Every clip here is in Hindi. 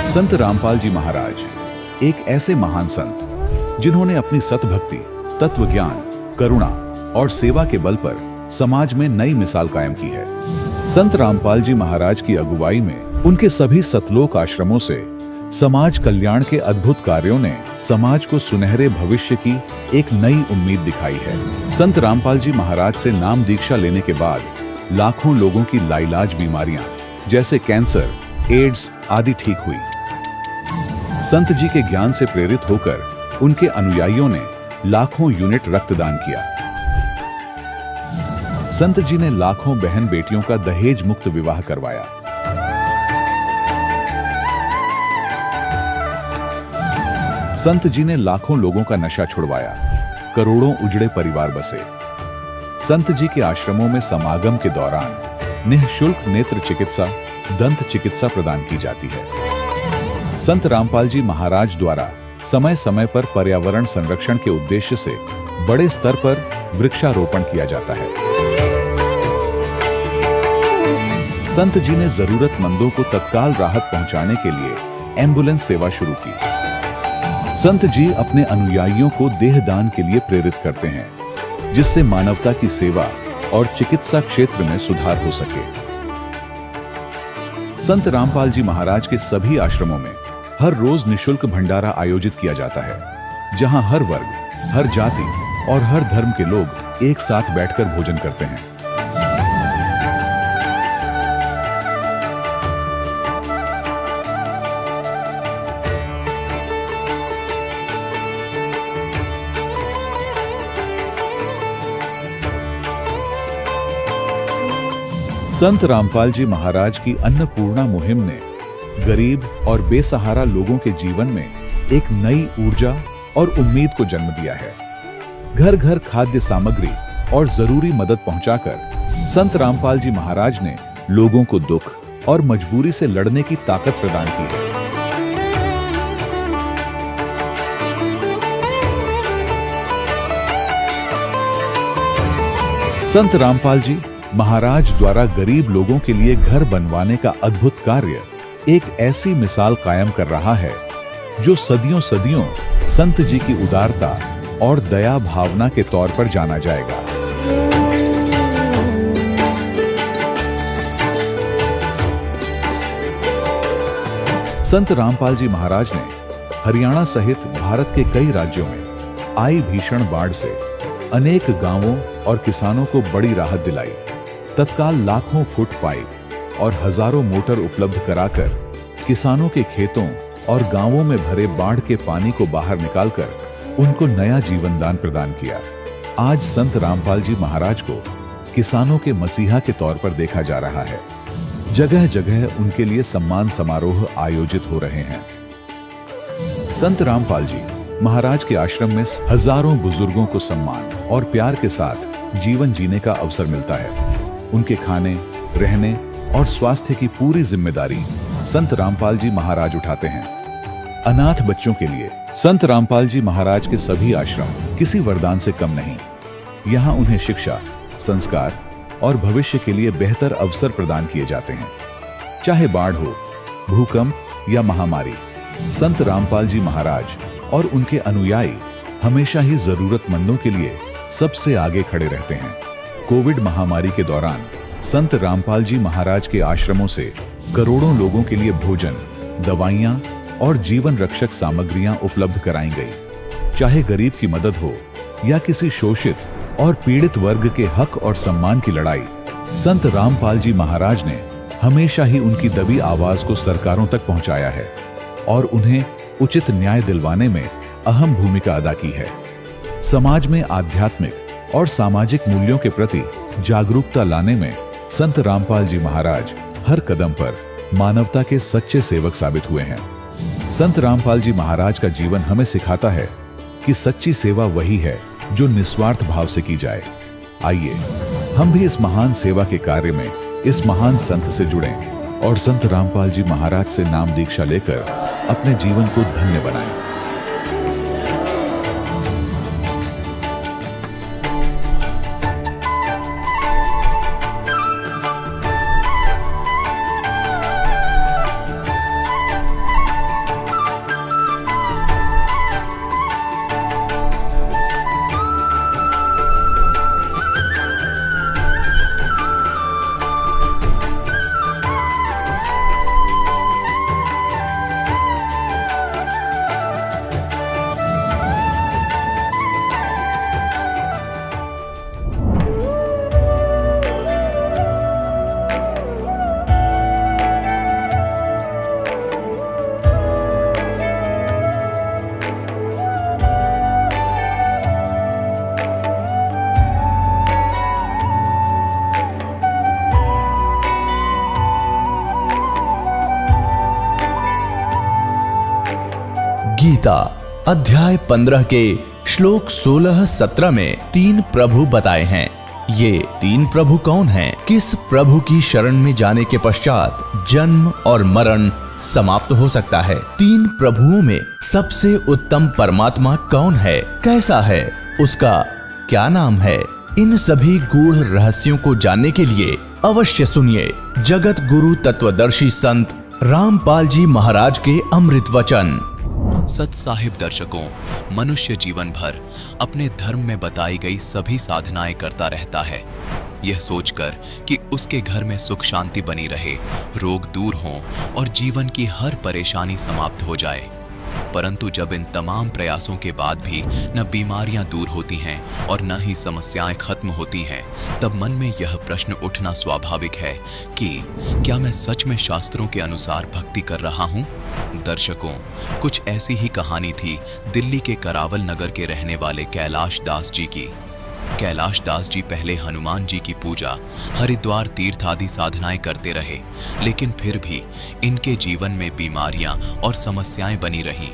संत रामपाल जी महाराज एक ऐसे महान संत जिन्होंने अपनी सतभक्ति, तत्व ज्ञान, करुणा और सेवा के बल पर समाज में नई मिसाल कायम की है। संत रामपाल जी महाराज की अगुवाई में उनके सभी सतलोक आश्रमों से समाज कल्याण के अद्भुत कार्यों ने समाज को सुनहरे भविष्य की एक नई उम्मीद दिखाई है। संत रामपाल जी महाराज से नाम दीक्षा लेने के बाद लाखों लोगों की लाइलाज बीमारियां जैसे कैंसर, एड्स आदि ठीक हुई। संत जी के ज्ञान से प्रेरित होकर उनके अनुयायियों ने लाखों यूनिट रक्तदान किया। संत जी ने लाखों बहन बेटियों का दहेज मुक्त विवाह करवाया। संत जी ने लाखों लोगों का नशा छुड़वाया, करोड़ों उजड़े परिवार बसे। संत जी के आश्रमों में समागम के दौरान निःशुल्क नेत्र चिकित्सा, दंत चिकित्सा प्रदान की जाती है। संत रामपाल जी महाराज द्वारा समय समय पर पर्यावरण संरक्षण के उद्देश्य से बड़े स्तर पर वृक्षारोपण किया जाता है। संत जी ने जरूरतमंदों को तत्काल राहत पहुंचाने के लिए एम्बुलेंस सेवा शुरू की। संत जी अपने अनुयायियों को देहदान के लिए प्रेरित करते हैं, जिससे मानवता की सेवा और चिकित्सा क्षेत्र में सुधार हो सके। संत रामपाल जी महाराज के सभी आश्रमों में हर रोज निःशुल्क भंडारा आयोजित किया जाता है, जहां हर वर्ग, हर जाति और हर धर्म के लोग एक साथ बैठकर भोजन करते हैं। संत रामपाल जी महाराज की अन्नपूर्णा मुहिम ने गरीब और बेसहारा लोगों के जीवन में एक नई ऊर्जा और उम्मीद को जन्म दिया है। घर घर खाद्य सामग्री और जरूरी मदद पहुंचाकर संत रामपाल जी महाराज ने लोगों को दुख और मजबूरी से लड़ने की ताकत प्रदान की है। संत रामपाल जी महाराज द्वारा गरीब लोगों के लिए घर बनवाने का अद्भुत कार्य एक ऐसी मिसाल कायम कर रहा है जो सदियों सदियों संत जी की उदारता और दया भावना के तौर पर जाना जाएगा। संत रामपाल जी महाराज ने हरियाणा सहित भारत के कई राज्यों में आई भीषण बाढ़ से अनेक गांवों और किसानों को बड़ी राहत दिलाई। तत्काल लाखों फुट पाइप और हजारों मोटर उपलब्ध कराकर किसानों के खेतों और गांवों में भरे बाढ़ के पानी को बाहर निकालकर उनको नया जीवन दान प्रदान किया। आज संत रामपाल जी महाराज को किसानों के मसीहा के तौर पर देखा जा रहा है। जगह जगह उनके लिए सम्मान समारोह आयोजित हो रहे हैं। संत रामपाल जी महाराज के आश्रम में हजारों बुजुर्गों को सम्मान और प्यार के साथ जीवन जीने का अवसर मिलता है। उनके खाने, रहने और स्वास्थ्य की पूरी जिम्मेदारी संत रामपाल जी महाराज उठाते हैं। अनाथ बच्चों के लिए संत रामपाल जी महाराज के सभी आश्रम किसी वरदान से कम नहीं। यहाँ उन्हें शिक्षा, संस्कार और भविष्य के लिए बेहतर अवसर प्रदान किए जाते हैं। चाहे बाढ़ हो, भूकंप या महामारी, संत रामपाल जी महाराज और उनके अनुयायी हमेशा ही जरूरतमंदों के लिए सबसे आगे खड़े रहते हैं। कोविड महामारी के दौरान संत रामपाल जी महाराज के आश्रमों से करोड़ों लोगों के लिए भोजन, दवाइयां और जीवन रक्षक सामग्रियां उपलब्ध कराई गई। चाहे गरीब की मदद हो या किसी शोषित और पीड़ित वर्ग के हक और सम्मान की लड़ाई, संत रामपाल जी महाराज ने हमेशा ही उनकी दबी आवाज को सरकारों तक पहुंचाया है और उन्हें उचित न्याय दिलवाने में अहम भूमिका अदा की है। समाज में आध्यात्मिक और सामाजिक मूल्यों के प्रति जागरूकता लाने में संत रामपाल जी महाराज हर कदम पर मानवता के सच्चे सेवक साबित हुए हैं। संत रामपाल जी महाराज का जीवन हमें सिखाता है कि सच्ची सेवा वही है जो निस्वार्थ भाव से की जाए। आइए हम भी इस महान सेवा के कार्य में इस महान संत से जुड़ें और संत रामपाल जी महाराज से नाम दीक्षा लेकर अपने जीवन को धन्य बनाएं। गीता अध्याय 15 के श्लोक 16-17 में 3 प्रभु बताए हैं। ये 3 प्रभु कौन हैं? किस प्रभु की शरण में जाने के पश्चात जन्म और मरण समाप्त हो सकता है? 3 प्रभुओं में सबसे उत्तम परमात्मा कौन है? कैसा है? उसका क्या नाम है? इन सभी गूढ़ रहस्यों को जानने के लिए अवश्य सुनिए जगत गुरु तत्वदर्शी संत रामपाल जी महाराज के अमृत वचन। सत साहिब दर्शकों, मनुष्य जीवन भर अपने धर्म में बताई गई सभी साधनाएं करता रहता है, यह सोचकर कि उसके घर में सुख शांति बनी रहे, रोग दूर हों और जीवन की हर परेशानी समाप्त हो जाए। परंतु जब इन तमाम प्रयासों के बाद भी न बीमारियां दूर होती हैं और न ही समस्याएं खत्म होती हैं, तब मन में यह प्रश्न उठना स्वाभाविक है कि क्या मैं सच में शास्त्रों के अनुसार भक्ति कर रहा हूं? दर्शकों, कुछ ऐसी ही कहानी थी दिल्ली के करावल नगर के रहने वाले कैलाश दास जी की। कैलाश दास जी पहले हनुमान जी की पूजा, हरिद्वार तीर्थ आदि साधनाएं करते रहे, लेकिन फिर भी इनके जीवन में बीमारियां और समस्याएं बनी रहीं।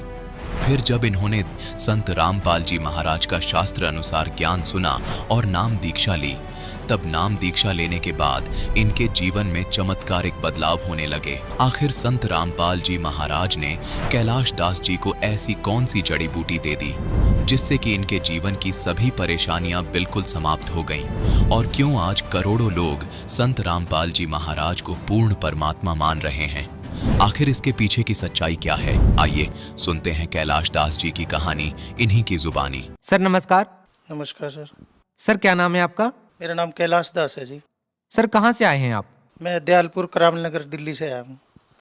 फिर जब इन्होंने संत रामपाल जी महाराज का शास्त्र अनुसार ज्ञान सुना और नाम दीक्षा ली, तब नाम दीक्षा लेने के बाद इनके जीवन में चमत्कारिक बदलाव होने लगे। आखिर संत रामपाल जी महाराज ने कैलाश दास जी को ऐसी कौन सी जड़ी बूटी दे दी जिससे कि इनके जीवन की सभी परेशानियां बिल्कुल समाप्त हो गईं? और क्यों आज करोड़ों लोग संत रामपाल जी महाराज को पूर्ण परमात्मा मान रहे हैं? आखिर इसके पीछे की सच्चाई क्या है? आइए सुनते हैं कैलाश दास जी की कहानी इन्हीं की जुबानी। सर नमस्कार। नमस्कार सर। सर क्या नाम है आपका? मेरा नाम कैलाश दास है जी। सर कहाँ से आए हैं आप? मैं दयालपुर करावल नगर दिल्ली से आया हूँ।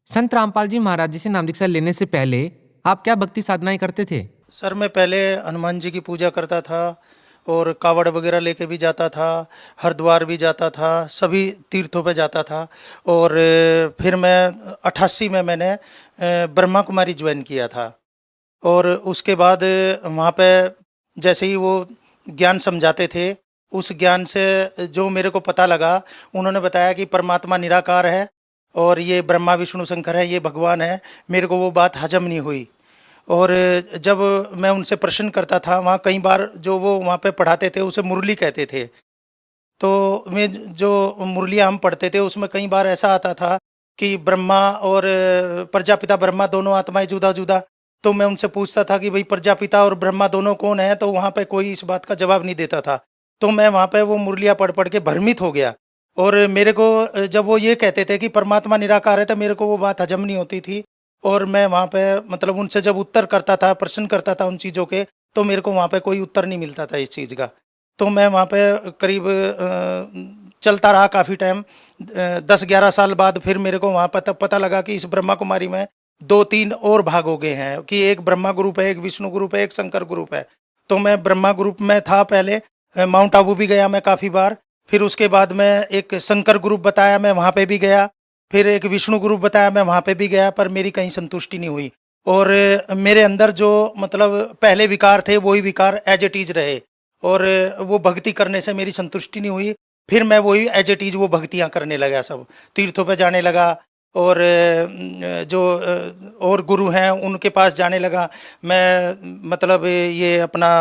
संत रामपाल जी महाराज जी से नाम दीक्षा लेने से पहले आप क्या भक्ति साधनाएं करते थे? सर मैं पहले हनुमान जी की पूजा करता था और कावड़ वगैरह लेके भी जाता था, हरिद्वार भी जाता था, सभी तीर्थों पे जाता था। और फिर मैं 88 में मैंने ब्रह्मा कुमारी ज्वाइन किया था। और उसके बाद वहाँ पे जैसे ही वो ज्ञान समझाते थे, उस ज्ञान से जो मेरे को पता लगा, उन्होंने बताया कि परमात्मा निराकार है और ये ब्रह्मा विष्णु शंकर है, ये भगवान है। मेरे को वो बात हजम नहीं हुई। और जब मैं उनसे प्रश्न करता था, वहाँ कई बार जो वो वहाँ पे पढ़ाते थे उसे मुरली कहते थे, तो मैं जो मुरलियाँ हम पढ़ते थे उसमें कई बार ऐसा आता था कि ब्रह्मा और प्रजापिता ब्रह्मा दोनों आत्माएं जुदा जुदा। तो मैं उनसे पूछता था कि भाई प्रजापिता और ब्रह्मा दोनों कौन है? तो वहाँ पे कोई इस बात का जवाब नहीं देता था। तो मैं वहाँ पे वो मुरलियाँ पढ़ पढ़ के भ्रमित हो गया। और मेरे को जब वो ये कहते थे कि परमात्मा निराकार है, तो मेरे को वो बात हजम नहीं होती थी। और मैं वहाँ पे मतलब उनसे जब उत्तर करता था, प्रश्न करता था उन चीज़ों के, तो मेरे को वहाँ पे कोई उत्तर नहीं मिलता था इस चीज़ का। तो मैं वहाँ पे करीब चलता रहा काफ़ी टाइम। 10-11 साल बाद फिर मेरे को वहाँ पर तब पता लगा कि इस ब्रह्मा कुमारी में 2-3 और भाग हो गए हैं, कि एक ब्रह्मा ग्रुप है, एक विष्णु ग्रुप है, एक शंकर ग्रुप है। तो मैं ब्रह्मा ग्रुप में था पहले। माउंट आबू भी गया मैं काफ़ी बार। फिर उसके बाद में एक शंकर ग्रुप बताया, मैं वहाँ पे भी गया। फिर एक विष्णु ग्रुप बताया, मैं वहाँ पे भी गया, पर मेरी कहीं संतुष्टि नहीं हुई। और मेरे अंदर जो मतलब पहले विकार थे वही विकार एज इट इज रहे, और वो भक्ति करने से मेरी संतुष्टि नहीं हुई। फिर मैं वही एज इट इज वो भक्तियाँ करने लगा, सब तीर्थों पे जाने लगा, और जो और गुरु हैं उनके पास जाने लगा। मैं मतलब ये अपना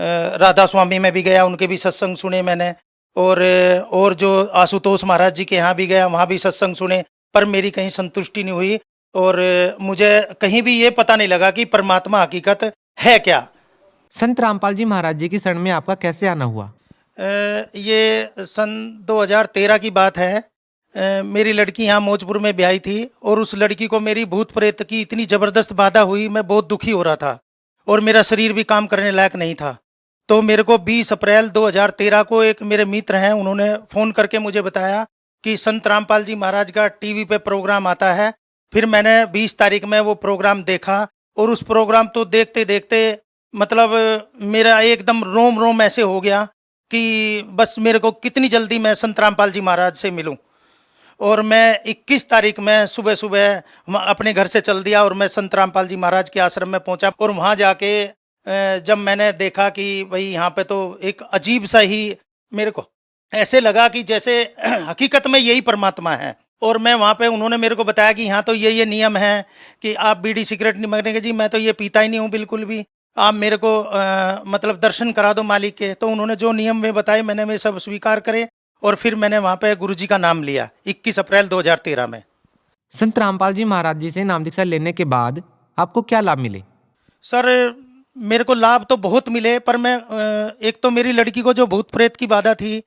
राधा स्वामी में भी गया, उनके भी सत्संग सुने मैंने। और जो आशुतोष महाराज जी के यहाँ भी गया, वहाँ भी सत्संग सुने, पर मेरी कहीं संतुष्टि नहीं हुई। और मुझे कहीं भी ये पता नहीं लगा कि परमात्मा हकीकत है क्या। संत रामपाल जी महाराज जी की शरण में आपका कैसे आना हुआ? ये सन 2013 की बात है। मेरी लड़की यहाँ मौजपुर में ब्याही थी, और उस लड़की को मेरी भूत प्रेत की इतनी ज़बरदस्त बाधा हुई, मैं बहुत दुखी हो रहा था और मेरा शरीर भी काम करने लायक नहीं था। तो मेरे को 20 अप्रैल 2013 को एक मेरे मित्र हैं, उन्होंने फ़ोन करके मुझे बताया कि संत रामपाल जी महाराज का टीवी पे प्रोग्राम आता है। फिर मैंने 20 तारीख में वो प्रोग्राम देखा, और उस प्रोग्राम तो देखते देखते मतलब मेरा एकदम रोम रोम ऐसे हो गया कि बस मेरे को कितनी जल्दी मैं संत रामपाल जी महाराज से मिलूं। और मैं 21 तारीख में सुबह सुबह अपने घर से चल दिया, और मैं संत रामपाल जी महाराज के आश्रम में पहुंचा। और वहाँ जाके जब मैंने देखा कि भाई यहाँ पे तो एक अजीब सा ही मेरे को ऐसे लगा कि जैसे हकीकत में यही परमात्मा है। और मैं वहाँ पे उन्होंने मेरे को बताया कि यहाँ तो ये नियम है कि आप बीड़ी सिगरेट नहीं मांगेंगे। जी मैं तो ये पीता ही नहीं हूँ बिल्कुल भी, आप मेरे को मतलब दर्शन करा दो मालिक के। तो उन्होंने जो नियम में बताए मैंने वे सब स्वीकार करे और फिर मैंने वहाँ पे गुरुजी का नाम लिया 21 अप्रैल 2013 में। संत रामपाल जी महाराज जी से नाम दीक्षा लेने के बाद आपको क्या लाभ मिले? सर मेरे को लाभ तो बहुत मिले, पर मैं एक तो मेरी लड़की को जो भूत प्रेत की बाधा थी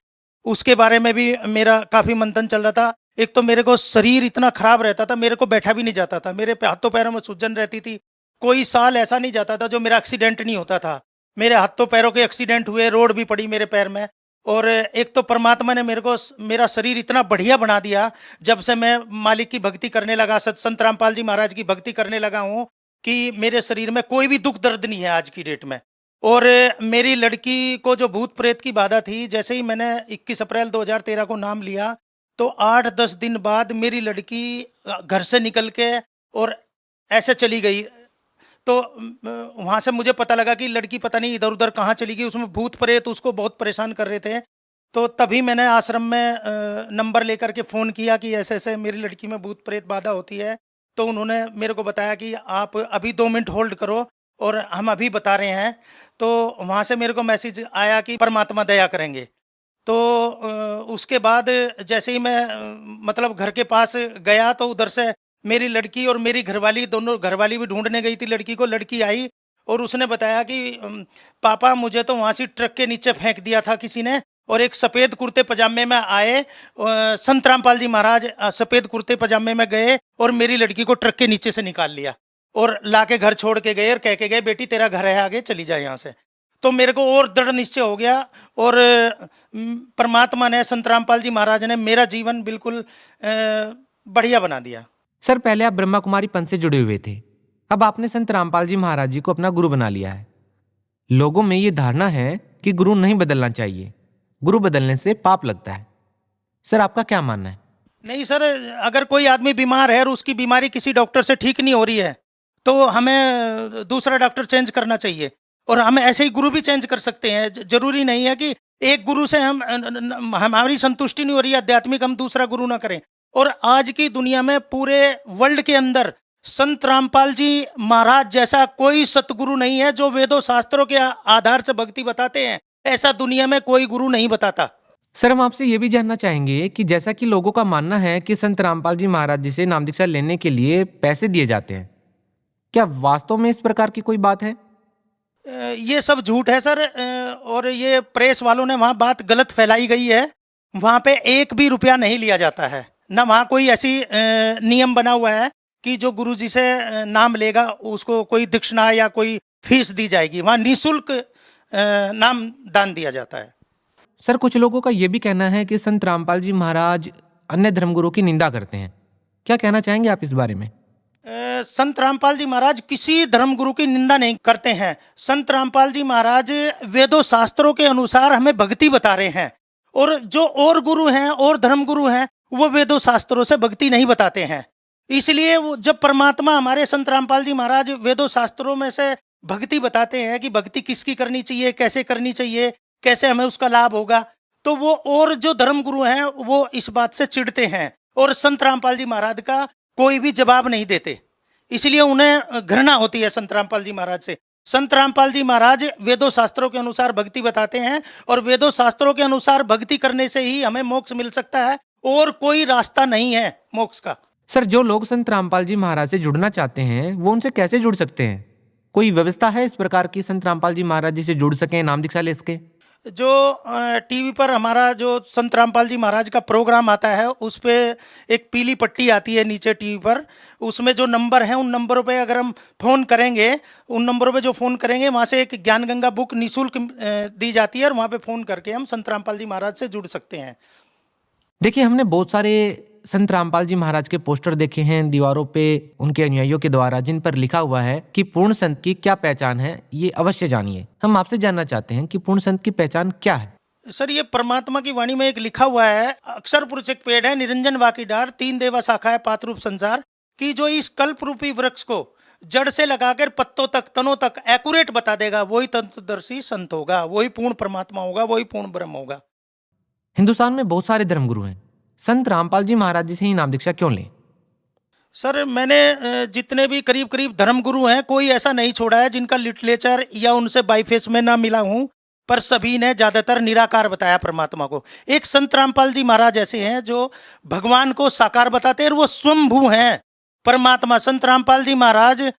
उसके बारे में भी मेरा काफ़ी मंथन चल रहा था। एक तो मेरे को शरीर इतना खराब रहता था, मेरे को बैठा भी नहीं जाता था, मेरे हाथों पैरों में सूजन रहती थी। कोई साल ऐसा नहीं जाता था जो मेरा एक्सीडेंट नहीं होता था। मेरे हाथों पैरों के एक्सीडेंट हुए, रोड भी पड़ी मेरे पैर में। और एक तो परमात्मा ने मेरे को मेरा शरीर इतना बढ़िया बना दिया जब से मैं मालिक की भक्ति करने लगा, संत रामपाल जी महाराज की भक्ति करने लगा हूँ, कि मेरे शरीर में कोई भी दुख दर्द नहीं है आज की डेट में। और मेरी लड़की को जो भूत प्रेत की बाधा थी, जैसे ही मैंने 21 अप्रैल 2013 को नाम लिया तो 8-10 दिन बाद मेरी लड़की घर से निकल के और ऐसे चली गई। तो वहाँ से मुझे पता लगा कि लड़की पता नहीं इधर उधर कहाँ चली गई, उसमें भूत प्रेत उसको बहुत परेशान कर रहे थे। तो तभी मैंने आश्रम में नंबर लेकर के फ़ोन किया कि ऐसे ऐसे मेरी लड़की में भूत प्रेत बाधा होती है। तो उन्होंने मेरे को बताया कि आप अभी 2 मिनट होल्ड करो और हम अभी बता रहे हैं। तो वहाँ से मेरे को मैसेज आया कि परमात्मा दया करेंगे। तो उसके बाद जैसे ही मैं मतलब घर के पास गया तो उधर से मेरी लड़की और मेरी घरवाली, दोनों घरवाली भी ढूंढने गई थी लड़की को। लड़की आई और उसने बताया कि पापा मुझे तो वहाँ से ट्रक के नीचे फेंक दिया था किसी ने, और एक सफ़ेद कुर्ते पजामे में आए संत रामपाल जी महाराज सफ़ेद कुर्ते पजामे में गए और मेरी लड़की को ट्रक के नीचे से निकाल लिया और लाके घर छोड़ के गए और कह के गए बेटी तेरा घर है आगे, चली जाए यहाँ से। तो मेरे को और दृढ़ निश्चय हो गया और परमात्मा ने, संत रामपाल जी महाराज ने मेरा जीवन बिल्कुल बढ़िया बना दिया। सर पहले आप ब्रह्मा कुमारी पंथ से जुड़े हुए थे, अब आपने संत रामपाल जी महाराज जी को अपना गुरु बना लिया है। लोगों में ये धारणा है कि गुरु नहीं बदलना चाहिए, गुरु बदलने से पाप लगता है। सर आपका क्या मानना है? नहीं सर, अगर कोई आदमी बीमार है और उसकी बीमारी किसी डॉक्टर से ठीक नहीं हो रही है तो हमें दूसरा डॉक्टर चेंज करना चाहिए, और हम ऐसे ही गुरु भी चेंज कर सकते हैं। जरूरी नहीं है कि एक गुरु से हमारी संतुष्टि नहीं हो रही है आध्यात्मिक, हम दूसरा गुरु ना करें। और आज की दुनिया में पूरे वर्ल्ड के अंदर संत रामपाल जी महाराज जैसा कोई सतगुरु नहीं है जो वेदों शास्त्रों के आधार से भक्ति बताते हैं। ऐसा दुनिया में कोई गुरु नहीं बताता। सर हम आपसे ये भी जानना चाहेंगे कि जैसा कि लोगों का मानना है कि संत रामपाल जी महाराज जी से नाम दीक्षा लेने के लिए पैसे दिए जाते हैं, क्या वास्तव में इस प्रकार की कोई बात है? ये सब झूठ है सर, और ये प्रेस वालों ने वहाँ बात गलत फैलाई गई है। वहाँ पे 1 भी रुपया नहीं लिया जाता है, ना वहाँ कोई ऐसी नियम बना हुआ है कि जो गुरुजी से नाम लेगा उसको कोई दक्षिणा या कोई फीस दी जाएगी। वहाँ निःशुल्क नाम दान दिया जाता है। सर कुछ लोगों का यह भी कहना है कि संत रामपाल जी महाराज अन्य धर्मगुरु की निंदा करते हैं, क्या कहना चाहेंगे आप इस बारे में? संत रामपाल जी महाराज किसी धर्मगुरु की निंदा नहीं करते हैं। संत रामपाल जी महाराज वेदों शास्त्रों के अनुसार हमें भक्ति बता रहे हैं, और जो और गुरु हैं और धर्मगुरु हैं वो वेदों शास्त्रों से भक्ति नहीं बताते हैं। इसलिए वो जब परमात्मा हमारे संत रामपाल जी महाराज वेदों शास्त्रों में से भक्ति बताते हैं कि भक्ति किसकी करनी चाहिए, कैसे करनी चाहिए, कैसे हमें उसका लाभ होगा, तो वो और जो धर्मगुरु हैं वो इस बात से चिढ़ते हैं और संत रामपाल जी महाराज का कोई भी जवाब नहीं देते। इसलिए उन्हें घृणा होती है संत रामपाल जी महाराज से। संत रामपाल जी महाराज वेदों शास्त्रों के अनुसार भक्ति बताते हैं, और वेदों शास्त्रों के अनुसार भक्ति करने से ही हमें मोक्ष मिल सकता है, और कोई रास्ता नहीं है मोक्ष का। सर जो लोग संत रामपाल जी महाराज से जुड़ना चाहते हैं वो उनसे कैसे जुड़ सकते हैं? कोई व्यवस्था है इस प्रकार की संत रामपाल जी महाराज जी से जुड़ सकें, नाम दीक्षा ले सके? जो टीवी पर हमारा जो संत रामपाल जी महाराज का प्रोग्राम आता है उस पे एक पीली पट्टी आती है नीचे टीवी पर, उसमें जो नंबर हैं उन नंबरों पे अगर हम फ़ोन करेंगे, उन नंबरों पे जो फ़ोन करेंगे वहाँ से एक ज्ञान गंगा बुक निःशुल्क दी जाती है, और वहाँ पे फ़ोन करके हम संत रामपाल जी महाराज से जुड़ सकते हैं। देखिए हमने बहुत सारे संत रामपाल जी महाराज के पोस्टर देखे हैं दीवारों पे उनके अनुयायियों के द्वारा, जिन पर लिखा हुआ है कि पूर्ण संत की क्या पहचान है, ये अवश्य जानिए। हम आपसे जानना चाहते हैं कि पूर्ण संत की पहचान क्या है? सर ये परमात्मा की वाणी में एक लिखा हुआ है, अक्षर पुरुष एक पेड़ है, निरंजन वाकी डार, 3 देवा शाखा है, पात रूप संसार, कि जो इस कल्प रूपी वृक्ष को जड़ से लगाकर पत्तों तक, तनों तक एक्यूरेट बता देगा, वही तत्वदर्शी संत होगा, वही पूर्ण परमात्मा होगा, वही पूर्ण ब्रह्म होगा। हिंदुस्तान में बहुत सारे धर्मगुरु हैं, संत रामपाल जी महाराज जी से ही नाम दीक्षा क्यों लें? सर, मैंने जितने भी करीब करीब धर्मगुरु हैं, कोई ऐसा नहीं छोड़ा है जिनका लिटरेचर या उनसे बाई फेस में ना मिला हूं, पर सभी ने ज्यादातर निराकार बताया परमात्मा को। एक संत रामपाल जी महाराज ऐसे हैं जो भगवान को साकार बताते हैं और वो स्वयंभू हैं परमात्मा। संत रामपाल जी महाराज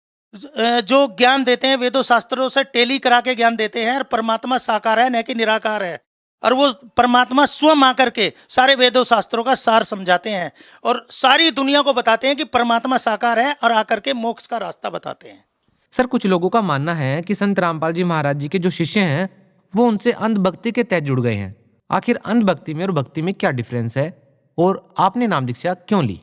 जो ज्ञान देते हैं वेदों शास्त्रों से टेली करा के ज्ञान देते हैं, और परमात्मा साकार है न कि निराकार है, और वो परमात्मा स्वयं आकर के सारे वेदों शास्त्रों का सार समझाते हैं और सारी दुनिया को बताते हैं कि परमात्मा साकार है, और आकर के मोक्ष का रास्ता बताते हैं। सर, कुछ लोगों का मानना है कि संत रामपाल जी महाराज जी के जो शिष्य हैं वो उनसे अंधभक्ति के तहत जुड़ गए हैं। आखिर अंधभक्ति में और भक्ति में क्या डिफरेंस है, और आपने नाम दीक्षा क्यों ली?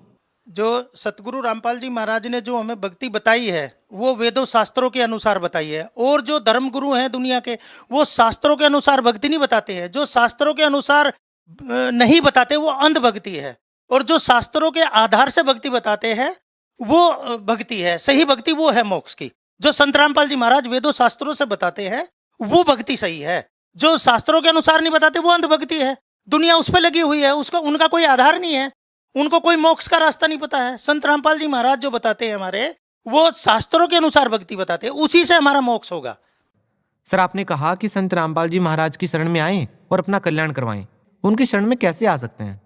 जो सतगुरु रामपाल जी महाराज ने जो हमें भक्ति बताई है वो वेदों शास्त्रों के अनुसार बताई है, और जो धर्मगुरु हैं दुनिया के वो शास्त्रों के अनुसार भक्ति नहीं बताते हैं। जो शास्त्रों के अनुसार नहीं बताते वो अंधभक्ति है, और जो शास्त्रों के आधार से भक्ति बताते हैं वो भक्ति है। सही भक्ति वो है मोक्ष की। जो संत रामपाल जी महाराज वेदों शास्त्रों से बताते हैं वो भक्ति सही है। जो शास्त्रों के अनुसार नहीं बताते वो अंधभक्ति है। दुनिया उस पर लगी हुई है, उसका उनका कोई आधार नहीं है, उनको कोई मोक्ष का रास्ता नहीं पता है। संत रामपाल जी महाराज जो बताते हैं हमारे, वो शास्त्रों के अनुसार भक्ति बताते हैं, उसी से हमारा मोक्ष होगा। सर, आपने कहा कि संत रामपाल जी महाराज की शरण में आएं और अपना कल्याण करवाएं। उनकी शरण में कैसे आ सकते हैं?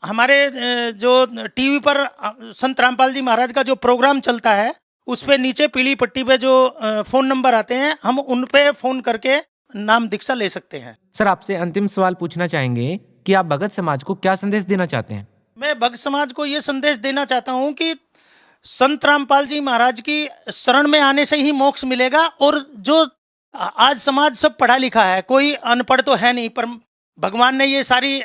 हमारे जो टीवी पर संत रामपाल जी महाराज का जो प्रोग्राम चलता है उस पे नीचे पीली पट्टी पे जो फोन नंबर आते हैं, हम उन पे फोन करके नाम दीक्षा ले सकते हैं। सर, आपसे अंतिम सवाल पूछना चाहेंगे कि आप भगत समाज को क्या संदेश देना चाहते हैं? मैं भक्त समाज को ये संदेश देना चाहता हूँ कि संत रामपाल जी महाराज की शरण में आने से ही मोक्ष मिलेगा। और जो आज समाज सब पढ़ा लिखा है, कोई अनपढ़ तो है नहीं, पर भगवान ने ये सारी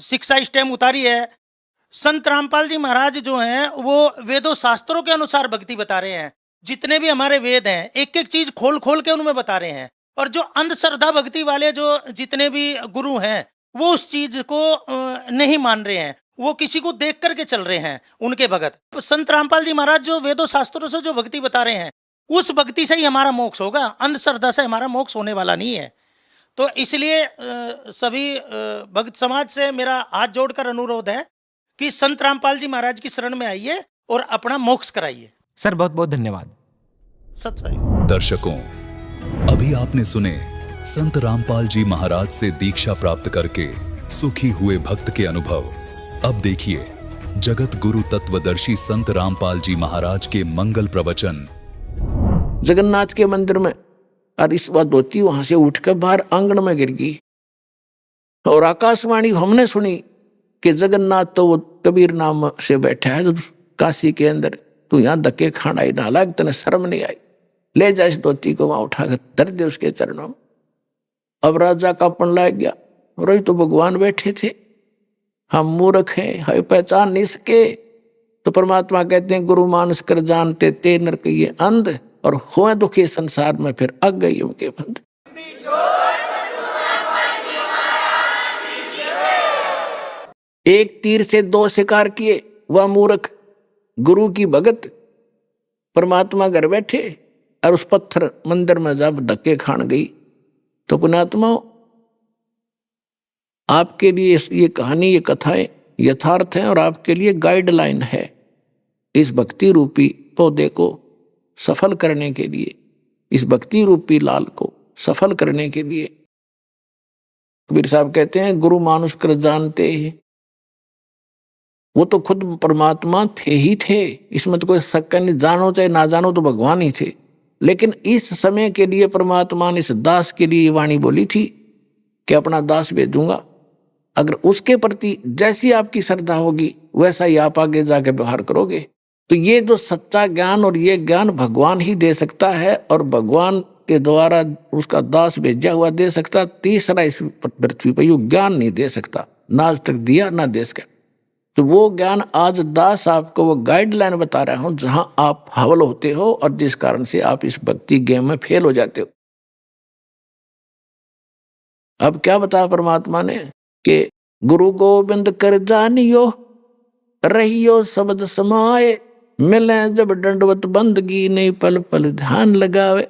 शिक्षा इस टाइम उतारी है। संत रामपाल जी महाराज जो हैं वो वेदों शास्त्रों के अनुसार भक्ति बता रहे हैं। जितने भी हमारे वेद हैं एक एक चीज खोल खोल के उनमें बता रहे हैं, और जो अंधश्रद्धा भक्ति वाले जो जितने भी गुरु हैं वो उस चीज को नहीं मान रहे हैं, वो किसी को देख करके चल रहे हैं उनके भगत। संत रामपाल जी महाराज जो वेदों शास्त्रों से जो भक्ति बता रहे हैं उस भक्ति से ही हमारा मोक्ष होगा, अंधश्रद्धा से हमारा मोक्ष होने वाला नहीं है। तो इसलिए सभी भक्त समाज से मेरा हाथ जोड़कर अनुरोध है कि संत रामपाल जी महाराज की शरण में आइए और अपना मोक्ष कराइए। सर, बहुत बहुत धन्यवाद। सत्य। दर्शकों, अभी आपने सुने संत रामपाल जी महाराज से दीक्षा प्राप्त करके सुखी हुए भक्त के अनुभव। अब देखिए जगत गुरु तत्वदर्शी संत रामपाल जी महाराज के मंगल प्रवचन। जगन्नाथ के मंदिर में और इस बात धोती वहां से उठकर बाहर आंगन में गिर गई, और आकाशवाणी हमने सुनी कि जगन्नाथ तो वो कबीर नाम से बैठा है तो काशी के अंदर, तू यहाँ धक्के खाना ही ना लाग, तने शर्म नहीं आई, ले जा इस धोती को वहां उठाकर धर दे उसके चरणों में। अब राजा का अपन लाग गया, रोई तो भगवान बैठे थे, हम मूर्ख हैं, हम पहचान नहीं सके। तो परमात्मा कहते हैं गुरु मानस कर जानते ते नरक ये अंध, और हुए दुखी संसार में फिर अग गई उनके बंद। एक तीर से दो शिकार किए, वह मूर्ख गुरु की भगत परमात्मा घर बैठे और उस पत्थर मंदिर में जब धक्के खान गई। तो पुण्यात्मा, आपके लिए ये कहानी, ये कथाएं यथार्थ हैं और आपके लिए गाइडलाइन है। इस भक्ति रूपी पौधे को सफल करने के लिए, इस भक्ति रूपी लाल को सफल करने के लिए कबीर साहब कहते हैं गुरु मानुष कर जानते हैं। वो तो खुद परमात्मा थे ही थे, इसमें तो कोई शक नहीं, जानो चाहे ना जानो तो भगवान ही थे। लेकिन इस समय के लिए परमात्मा ने इस दास के लिए वाणी बोली थी कि अपना दास भेजूंगा, अगर उसके प्रति जैसी आपकी श्रद्धा होगी वैसा ही आप आगे जाके व्यवहार करोगे। तो ये जो सच्चा ज्ञान और ये ज्ञान भगवान ही दे सकता है, और भगवान के द्वारा उसका दास भेजा हुआ दे सकता। तीसरा इस पृथ्वी पर यू ज्ञान नहीं दे सकता, ना आज तक दिया ना दे सका। तो वो ज्ञान आज दास आपको वो गाइडलाइन बता रहा हूं जहां आप हवल होते हो और जिस कारण से आप इस भक्ति गेम में फेल हो जाते हो। अब क्या बताया परमात्मा ने कि गुरु गोविंद कर जानियो रहियो शब्द समाए, मिले जब दंडवत बंदगी नहीं पल पल ध्यान लगावे।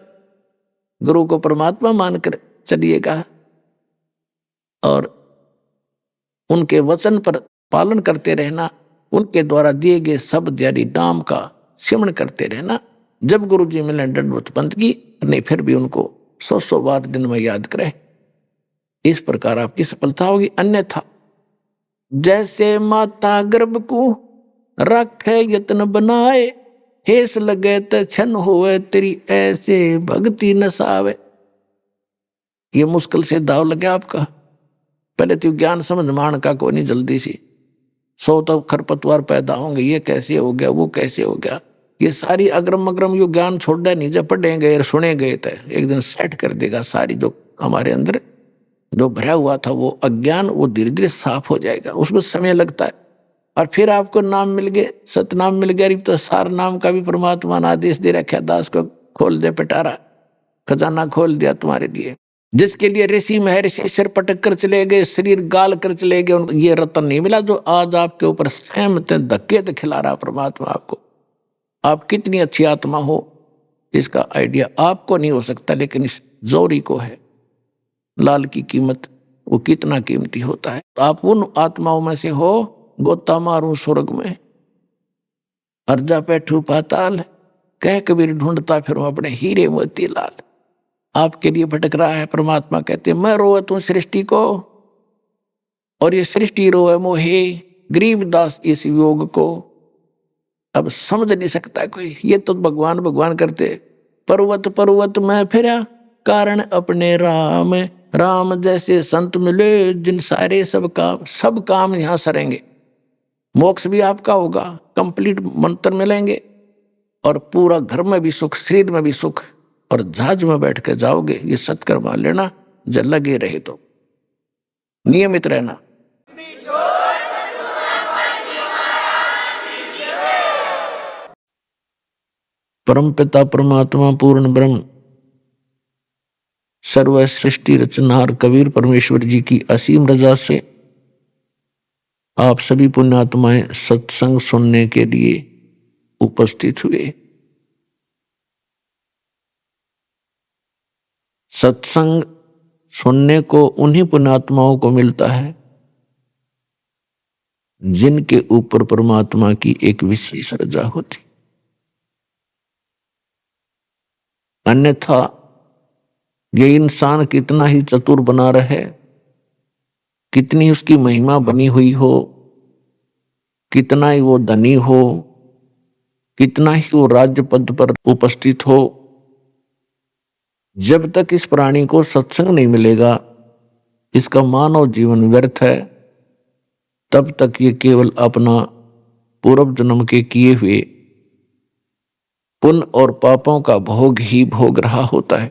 गुरु को परमात्मा मानकर चलिएगा और उनके वचन पर पालन करते रहना, उनके द्वारा दिए गए शब्द यानी नाम का सिमरण करते रहना। जब गुरु जी मिले दंडवत पंथ की, नहीं फिर भी उनको 100 बार दिन में याद करे, इस प्रकार आपकी सफलता होगी। अन्यथा जैसे माता गर्भ को रखे यत्न बनाए, हेस लगे त छन होवे तेरी ऐसे भक्ति न सावे। ये मुश्किल से दाव लगे आपका। पहले तो ज्ञान समझ मान का को नहीं, जल्दी सी 100 तक खरपतवार पैदा होंगे, ये कैसे हो गया, वो कैसे हो गया, ये सारी अग्रम अग्रम यो ज्ञान छोड़ दे नहीं, जब पढ़ेंगे और सुनेंगे तो एक दिन सेट कर देगा सारी जो हमारे अंदर जो भरा हुआ था वो अज्ञान, वो धीरे धीरे साफ हो जाएगा। उसमें समय लगता है। और फिर आपको नाम मिल गए, सतनाम मिल गया, तो सार नाम का भी परमात्मा ने आदेश दे रखा, दास को खोल दे पिटारा, खजाना खोल दिया तुम्हारे लिए। जिसके लिए ऋषि महर्षि सिर पटक कर चले गए, शरीर गाल कर चले गए, ये रतन नहीं मिला जो आज आपके ऊपर सहमत धक्के तो खिला रहा परमात्मा आपको। आप कितनी अच्छी आत्मा हो इसका आइडिया आपको नहीं हो सकता, लेकिन इस जोरी को है। लाल की कीमत वो कितना कीमती होता है। आप उन आत्माओं में से हो, गोता मारूं स्वर्ग में अर्जा बैठू पाताल, कह कबीर ढूंढता फिरूं अपने हीरे मोती लाल। आपके लिए भटक रहा है परमात्मा। कहते मैं रोए तू सृष्टि को, और ये सृष्टि रोए मोहे, गरीबदास इस योग को। अब समझ नहीं सकता कोई, ये तो भगवान भगवान करते। पर्वत पर्वत में फिरा कारण अपने राम, राम जैसे संत मिले जिन सारे सब काम यहाँ सरेंगे। मोक्ष भी आपका होगा, कंप्लीट मंत्र मिलेंगे, और पूरा घर में भी सुख, शरीर में भी सुख, और जहाज में बैठ के जाओगे। ये सत्कर्म मान लेना, जब लगे रहे तो नियमित रहना। परम पिता परमात्मा पूर्ण ब्रह्म सर्व सृष्टि रचनहार कबीर परमेश्वर जी की असीम रजा से आप सभी पुण्यात्माएं सत्संग सुनने के लिए उपस्थित हुए। सत्संग सुनने को उन्हीं पुण्यात्माओं को मिलता है जिनके ऊपर परमात्मा की एक विशेष रजा होती। अन्यथा ये इंसान कितना ही चतुर बना रहे, कितनी उसकी महिमा बनी हुई हो, कितना ही वो धनी हो, कितना ही वो राज्य पद पर उपस्थित हो, जब तक इस प्राणी को सत्संग नहीं मिलेगा, इसका मानव जीवन व्यर्थ है। तब तक ये केवल अपना पूर्व जन्म के किए हुए पुण्य और पापों का भोग ही भोग रहा होता है।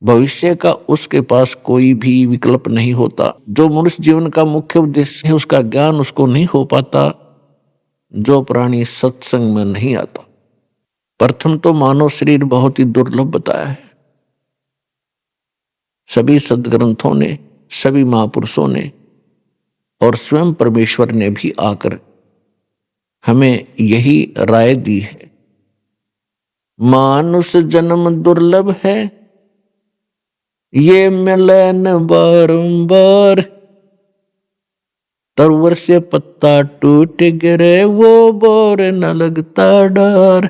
भविष्य का उसके पास कोई भी विकल्प नहीं होता। जो मनुष्य जीवन का मुख्य उद्देश्य है उसका ज्ञान उसको नहीं हो पाता जो प्राणी सत्संग में नहीं आता। प्रथम तो मानव शरीर बहुत ही दुर्लभ बताया है। सभी सदग्रंथों ने, सभी महापुरुषों ने और स्वयं परमेश्वर ने भी आकर हमें यही राय दी है। मानुष जन्म दुर्लभ है, ये मिले न बारंबार। तरवर से पत्ता टूट गिरे वो बोर न लगता डर।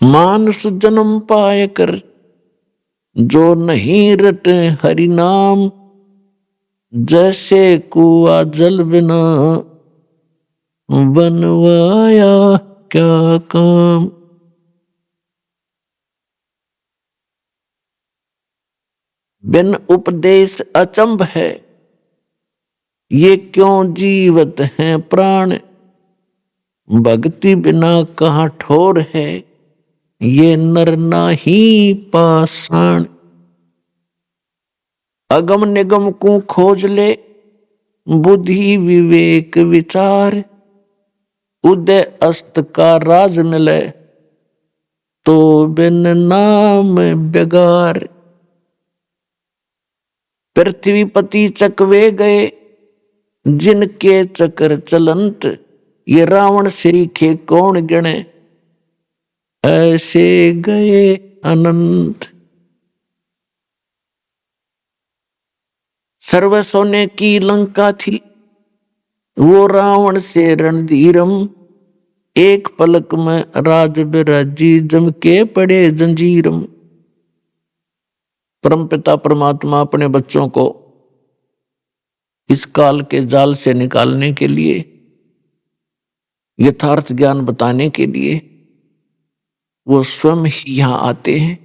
मानुष जन्म पाए कर जो नहीं रटे हरि नाम, जैसे कुआ जल बिना बनवाया क्या काम। बिन उपदेश अचंभ है, ये क्यों जीवत हैं प्राण। भक्ति बिना कहाँ ठोर है, ये नर नाही पाषाण। अगम निगम को खोज ले, बुद्धि विवेक विचार। उदय अस्त का राज मिले, तो बिन नाम बेगार। पृथ्वीपति चकवे गए, जिनके चक्र चलंत। ये रावण श्री खे कौन गिणे, ऐसे गए अनंत। सर्व सोने की लंका थी, वो रावण से रणधीरम, एक पलक में राज बिराजी, जम के पड़े जंजीरम। परमपिता परमात्मा अपने बच्चों को इस काल के जाल से निकालने के लिए, यथार्थ ज्ञान बताने के लिए वो स्वयं ही यहां आते हैं।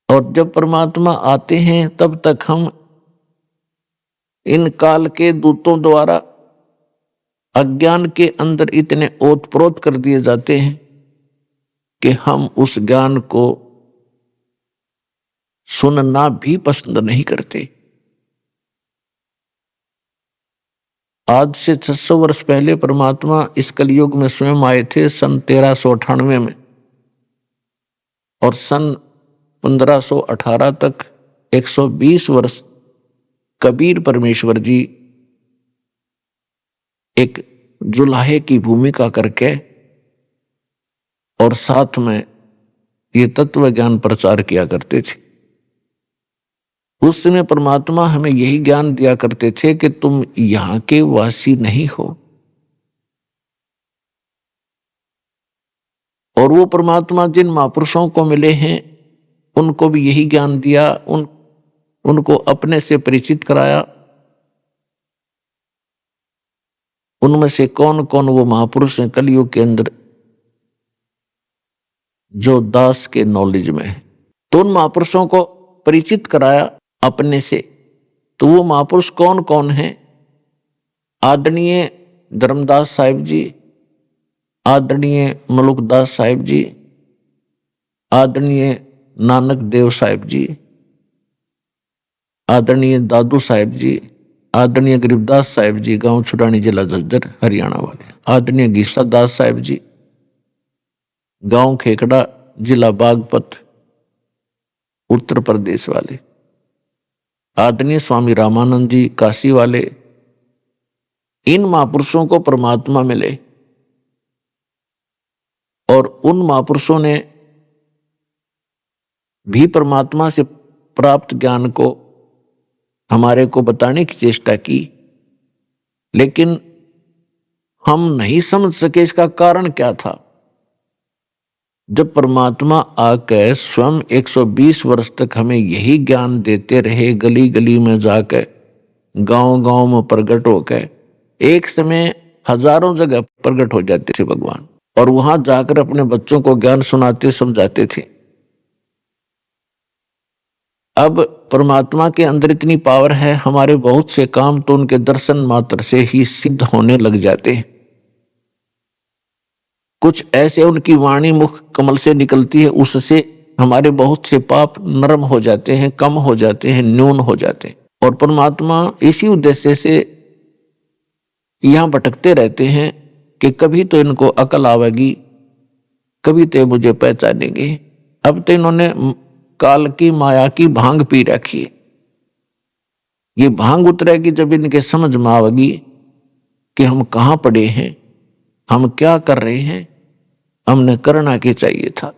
और जब परमात्मा आते हैं तब तक हम इन काल के दूतों द्वारा अज्ञान के अंदर इतने ओतप्रोत कर दिए जाते हैं कि हम उस ज्ञान को सुनना भी पसंद नहीं करते। आज से 600 वर्ष पहले परमात्मा इस कलयुग में स्वयं आए थे, सन 1398 में, और सन 1518 तक 120 वर्ष कबीर परमेश्वर जी एक जुलाहे की भूमिका करके और साथ में ये तत्व ज्ञान प्रचार किया करते थे। उस समय परमात्मा हमें यही ज्ञान दिया करते थे कि तुम यहां के वासी नहीं हो। और वो परमात्मा जिन महापुरुषों को मिले हैं उनको भी यही ज्ञान दिया, उनको अपने से परिचित कराया। उनमें से कौन कौन वो महापुरुष हैं कलयुग के अंदर जो दास के नॉलेज में है, तो उन महापुरुषों को परिचित कराया अपने से। तो वो महापुरुष कौन कौन हैं? आदरणीय धर्मदास साहिब जी, आदरणीय मलुकदास साहिब जी, आदरणीय नानक देव साहिब जी, आदरणीय दादू साहिब जी, आदरणीय गरीबदास साहिब जी, गांव छुड़ानी, जिला झज्जर, हरियाणा वाले, आदरणीय गीसा दास साहिब जी, गांव खेकड़ा, जिला बागपत, उत्तर प्रदेश वाले, आदरणीय स्वामी रामानंद जी, काशी वाले। इन महापुरुषों को परमात्मा मिले और उन महापुरुषों ने भी परमात्मा से प्राप्त ज्ञान को हमारे को बताने की चेष्टा की, लेकिन हम नहीं समझ सके इसका कारण क्या था। जब परमात्मा आकर स्वयं 120 वर्ष तक हमें यही ज्ञान देते रहे, गली गली में जाकर, गांव गांव में प्रकट होकर, एक समय हजारों जगह प्रकट हो जाते थे भगवान, और वहां जाकर अपने बच्चों को ज्ञान सुनाते समझाते थे। अब परमात्मा के अंदर इतनी पावर है, हमारे बहुत से काम तो उनके दर्शन मात्र से ही सिद्ध होने लग जाते हैं। कुछ ऐसे उनकी वाणी मुख कमल से निकलती है, उससे हमारे बहुत से पाप नरम हो जाते हैं, कम हो जाते हैं, न्यून हो जाते हैं। और परमात्मा इसी उद्देश्य से यहां भटकते रहते हैं कि कभी तो इनको अकल आवेगी, कभी तो मुझे पहचानेंगे। अब तो इन्होंने काल की माया की भांग पी रखी है। ये भांग उतरेगी जब इनके समझ में आवेगी कि हम कहां पड़े हैं, हम क्या कर रहे हैं, हमने करना क्या चाहिए था।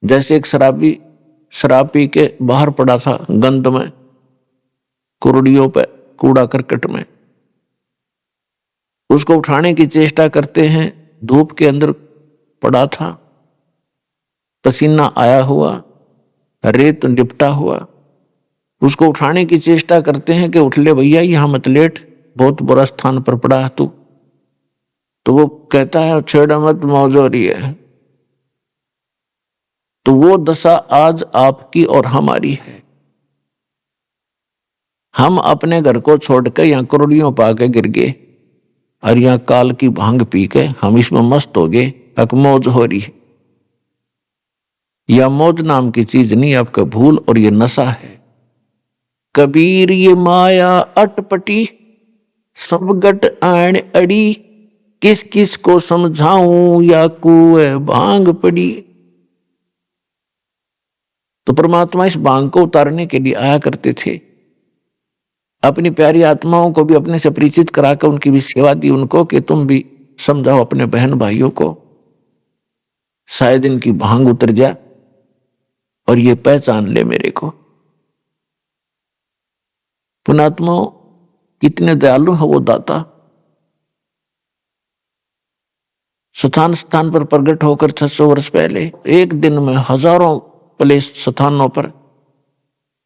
जैसे एक शराबी शराब पी के बाहर पड़ा था गंद में, कुर्डियों पे, कूड़ा करकट में, उसको उठाने की चेष्टा करते हैं, धूप के अंदर पड़ा था, पसीना आया हुआ, रेत लिपटा हुआ, उसको उठाने की चेष्टा करते हैं कि उठ ले भैया, यहां मत लेट, बहुत बुरा स्थान पर पड़ा है तू। तो वो कहता है छेड़ा मत, मौज हो रही है। तो वो दशा आज आपकी और हमारी है। हम अपने घर को छोड़कर यहां करोड़ियों पाके गिर गए और यहां काल की भांग पी के हम इसमें मस्त हो गए, अब मौज हो रही है। यह मौज नाम की चीज नहीं, आपका भूल और ये नशा है। कबीर ये माया अटपटी, सब गट आण अड़ी, किस किस को समझाऊं या कुएं भांग पड़ी। तो परमात्मा इस भांग को उतारने के लिए आया करते थे। अपनी प्यारी आत्माओं को भी अपने से परिचित कराकर उनकी भी सेवा दी उनको कि तुम भी समझाओ अपने बहन भाइयों को, शायद इनकी भांग उतर जाए और ये पहचान ले मेरे को। पुणात्माओं, कितने दयालु है वो दाता। स्थान स्थान पर प्रकट होकर 600 वर्ष पहले एक दिन में हजारों प्लेस स्थानों पर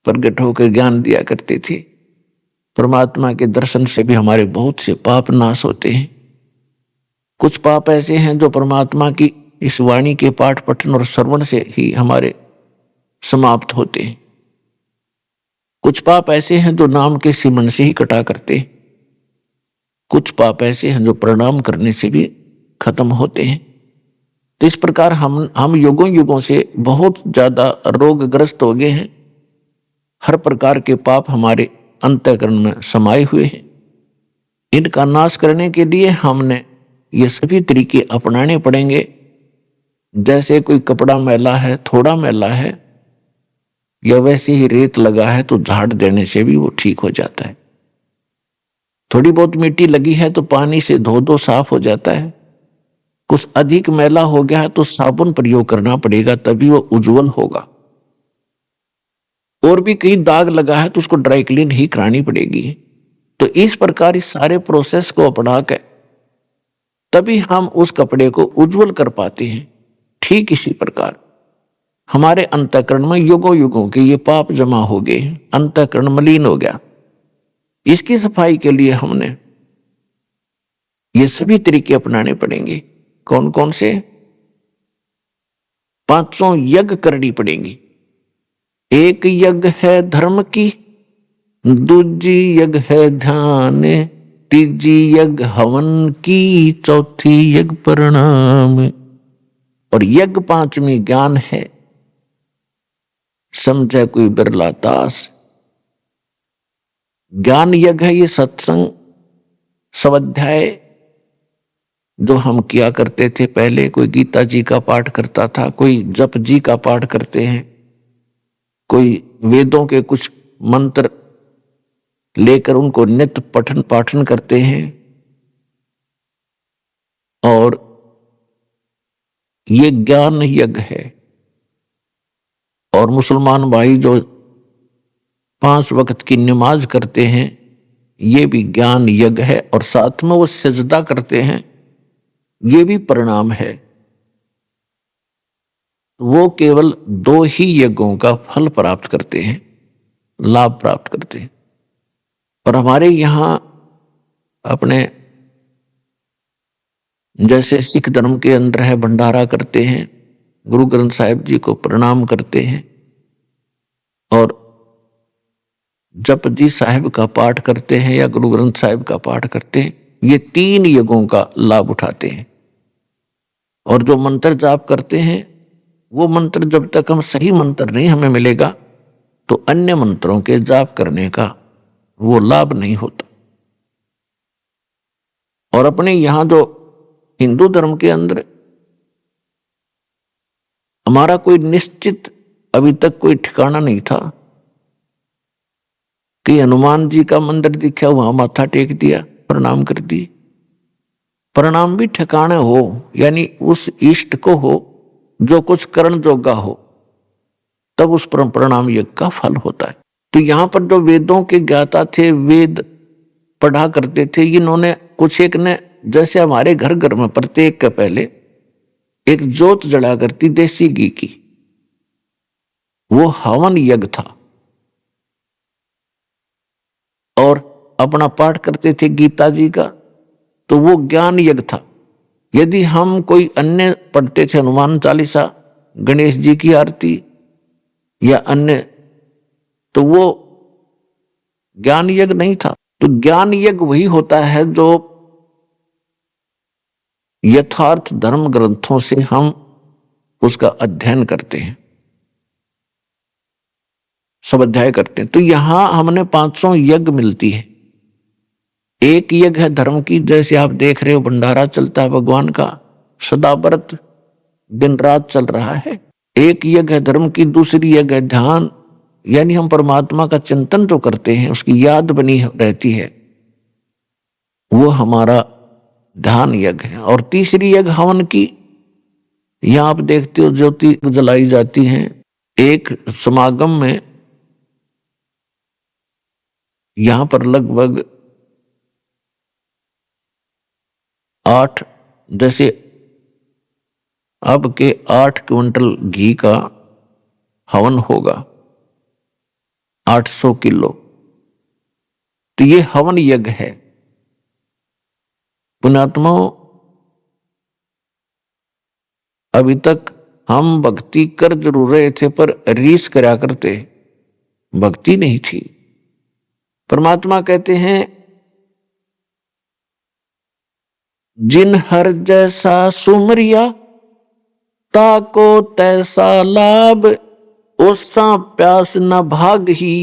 प्रकट होकर ज्ञान दिया करते थे। परमात्मा के दर्शन से भी हमारे बहुत से पाप नाश होते हैं। कुछ पाप ऐसे हैं जो परमात्मा की इस वाणी के पाठ पठन और श्रवण से ही हमारे समाप्त होते हैं। कुछ पाप ऐसे हैं जो नाम के सिमरन से ही कटा करते हैं। कुछ पाप ऐसे हैं जो प्रणाम करने से भी खत्म होते हैं। तो इस प्रकार हम युगों युगों से बहुत ज्यादा रोगग्रस्त हो गए हैं। हर प्रकार के पाप हमारे अंतःकरण में समाये हुए हैं। इनका नाश करने के लिए हमने ये सभी तरीके अपनाने पड़ेंगे। जैसे कोई कपड़ा मैला है, थोड़ा मैला है, या वैसे ही रेत लगा है तो झाड़ देने से भी वो ठीक हो जाता है। थोड़ी बहुत मिट्टी लगी है तो पानी से धो दो, साफ हो जाता है। कुछ अधिक मैला हो गया है तो साबुन प्रयोग करना पड़ेगा, तभी वो उज्जवल होगा। और भी कहीं दाग लगा है तो उसको ड्राई क्लीन ही करानी पड़ेगी। तो इस प्रकार इस सारे प्रोसेस को अपना कर तभी हम उस कपड़े को उज्जवल कर पाते हैं। ठीक इसी प्रकार हमारे अंतःकरण में युगों युगों के ये पाप जमा हो गए, अंतःकरण मलिन हो गया। इसकी सफाई के लिए हमने ये सभी तरीके अपनाने पड़ेंगे। कौन कौन से? 500 यज्ञ करनी पड़ेंगी। एक यज्ञ है धर्म की, दूजी यज्ञ है ध्यान, तीजी यज्ञ हवन की, चौथी यज्ञ प्रणाम, और यज्ञ 5वीं ज्ञान है। समझे कोई बिरला दास। ज्ञान यज्ञ है ये सत्संग स्वाध्याय जो हम किया करते थे पहले। कोई गीता जी का पाठ करता था, कोई जप जी का पाठ करते हैं, कोई वेदों के कुछ मंत्र लेकर उनको नित्य पठन पाठन करते हैं। और ये ज्ञान यज्ञ है। और मुसलमान भाई जो 5 वक्त की नमाज करते हैं, ये भी ज्ञान यज्ञ है। और साथ में वो सजदा करते हैं, ये भी प्रणाम है। वो केवल 2 ही यज्ञों का फल प्राप्त करते हैं, लाभ प्राप्त करते हैं। और हमारे यहां अपने जैसे सिख धर्म के अंदर है, भंडारा करते हैं, गुरु ग्रंथ साहिब जी को प्रणाम करते हैं और जप जी साहिब का पाठ करते हैं या गुरु ग्रंथ साहिब का पाठ करते हैं। ये 3 यज्ञों का लाभ उठाते हैं। और जो मंत्र जाप करते हैं, वो मंत्र जब तक हम सही मंत्र नहीं हमें मिलेगा तो अन्य मंत्रों के जाप करने का वो लाभ नहीं होता। और अपने यहां जो हिंदू धर्म के अंदर हमारा कोई निश्चित अभी तक कोई ठिकाना नहीं था कि हनुमान जी का मंदिर दिखा, वहां माथा टेक दिया, प्रणाम कर दी। प्रणाम भी ठिकाने हो, यानी उस इष्ट को हो जो कुछ करण जोगा हो, तब उस प्रणाम यज्ञ का फल होता है। तो यहां पर जो वेदों के ज्ञाता थे, वेद पढ़ा करते थे, इन्होंने कुछ एक ने, जैसे हमारे घर घर में प्रत्येक के पहले एक जोत जला करती देसी घी की, वो हवन यज्ञ था। और अपना पाठ करते थे गीता जी का, तो वो ज्ञान यज्ञ था। यदि हम कोई अन्य पढ़ते थे, हनुमान चालीसा, गणेश जी की आरती या अन्य, तो वो ज्ञान यज्ञ नहीं था। तो ज्ञान यज्ञ वही होता है जो यथार्थ धर्म ग्रंथों से हम उसका अध्ययन करते हैं, स्वाध्याय करते हैं। तो यहां हमने 500 यज्ञ मिलती है। एक यज्ञ है धर्म की, जैसे आप देख रहे हो भंडारा चलता है भगवान का, सदा व्रत दिन रात चल रहा है। एक यज्ञ है धर्म की, दूसरी यज्ञ है ध्यान, यानी हम परमात्मा का चिंतन जो करते हैं, उसकी याद बनी रहती है, वो हमारा ध्यान यज्ञ है। और तीसरी यज्ञ हवन की, यहां आप देखते हो ज्योति जलाई जाती है। एक समागम में यहां पर लगभग 8 जैसे अब के 8 क्विंटल घी का हवन होगा, 800 किलो, तो ये हवन यज्ञ है। पुण्यात्माओं, अभी तक हम भक्ति कर जरूर रहे थे पर रीस करा करते, भक्ति नहीं थी। परमात्मा कहते हैं जिन हर जैसा सुमरिया ताको तैसा लाभ, ओसा प्यास न भाग ही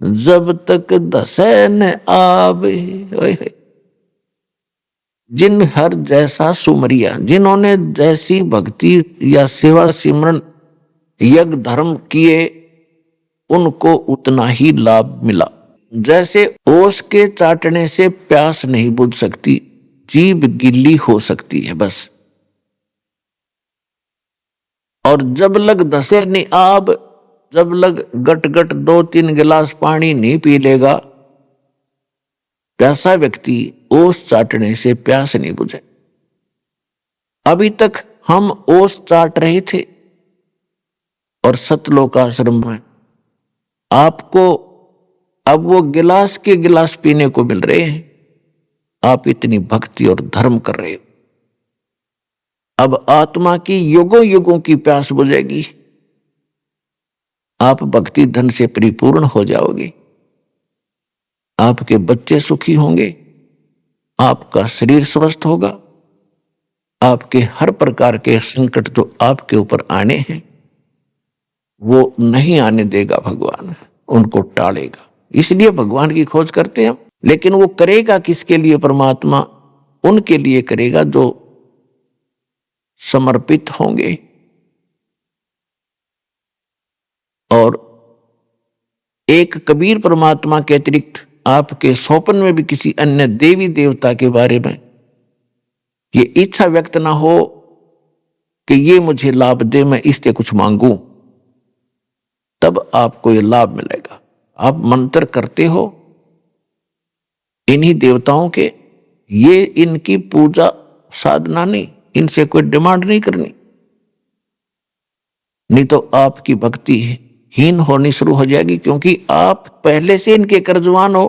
जब तक दसे न आवे। जिन हर जैसा सुमरिया, जिन्होंने जैसी भक्ति या सेवा सिमरन यज्ञ धर्म किए उनको उतना ही लाभ मिला। जैसे ओस के चाटने से प्यास नहीं बुझ सकती, जीभ गिल्ली हो सकती है बस। और जब लग दसे नहीं आब, जब लग गट गट 2-3 गिलास पानी नहीं पी लेगा, प्यासा व्यक्ति ओस चाटने से प्यास नहीं बुझे। अभी तक हम ओस चाट रहे थे और सतलोक आश्रम में आपको अब वो गिलास के गिलास पीने को मिल रहे हैं। आप इतनी भक्ति और धर्म कर रहे हो, अब आत्मा की युगों युगों की प्यास बुझेगी, आप भक्ति धन से परिपूर्ण हो जाओगे, आपके बच्चे सुखी होंगे, आपका शरीर स्वस्थ होगा, आपके हर प्रकार के संकट जो आपके ऊपर आने हैं वो नहीं आने देगा भगवान, उनको टालेगा। इसलिए भगवान की खोज करते हैं। लेकिन वो करेगा किसके लिए? परमात्मा उनके लिए करेगा जो समर्पित होंगे। और एक कबीर परमात्मा के अतिरिक्त आपके स्वप्न में भी किसी अन्य देवी देवता के बारे में ये इच्छा व्यक्त ना हो कि ये मुझे लाभ दे, मैं इससे कुछ मांगूं, तब आपको ये लाभ मिलेगा। आप मंत्र करते हो इन्हीं देवताओं के, ये इनकी पूजा साधना नहीं, इनसे कोई डिमांड नहीं करनी, नहीं तो आपकी भक्ति हीन होनी शुरू हो जाएगी, क्योंकि आप पहले से इनके कर्जवान हो।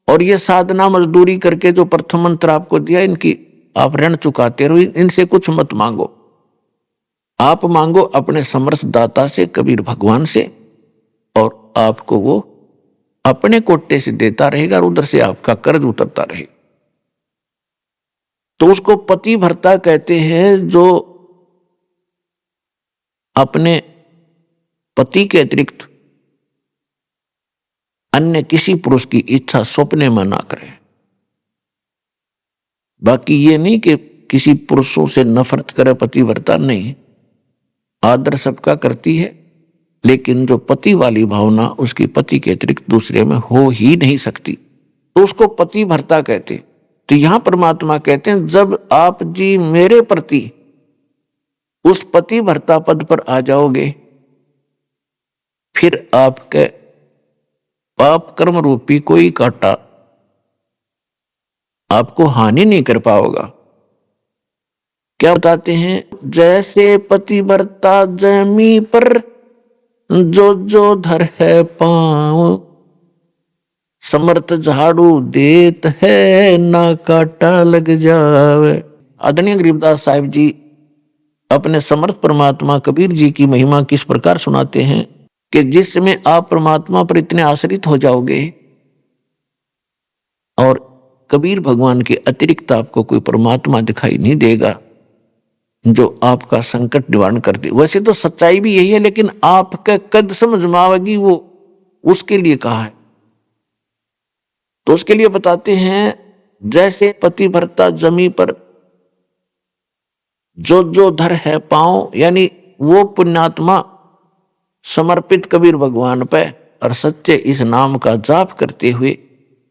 और ये साधना मजदूरी करके जो प्रथम मंत्र आपको दिया, इनकी आप ऋण चुकाते रहो, इनसे कुछ मत मांगो। आप मांगो अपने समर्थ दाता से, कबीर भगवान से, और आपको वो अपने कोटे से देता रहेगा और उधर से आपका कर्ज उतरता रहेगा। तो उसको पति भरता कहते हैं, जो अपने पति के अतिरिक्त अन्य किसी पुरुष की इच्छा सपने में ना करे। बाकी ये नहीं कि किसी पुरुषों से नफरत करे पतिव्रता, नहीं, आदर सबका करती है, लेकिन जो पति वाली भावना उसकी पति के अतिरिक्त दूसरे में हो ही नहीं सकती, तो उसको पति भरता कहते। तो यहां परमात्मा कहते हैं जब आप जी मेरे प्रति उस पति भरता पद पर आ जाओगे, फिर आपके पाप कर्म रूपी कोई कांटा आपको हानि नहीं कर पाओगा। क्या बताते हैं? जैसे पतिव्रता जमी पर जो जो धर है पांव, समर्थ झाड़ू देत है ना काटा लग जावे। आदरणीय गरीबदास साहिब जी अपने समर्थ परमात्मा कबीर जी की महिमा किस प्रकार सुनाते हैं कि जिसमें आप परमात्मा पर इतने आश्रित हो जाओगे और कबीर भगवान के अतिरिक्त आपको कोई परमात्मा दिखाई नहीं देगा जो आपका संकट निवारण कर दे। वैसे तो सच्चाई भी यही है, लेकिन आपका कद समझ में आवेगी वो उसके लिए कहा है। तो उसके लिए बताते हैं जैसे पतिव्रता जमी पर जो जो धर है पांव, यानी वो पुण्यात्मा समर्पित कबीर भगवान पे और सच्चे इस नाम का जाप करते हुए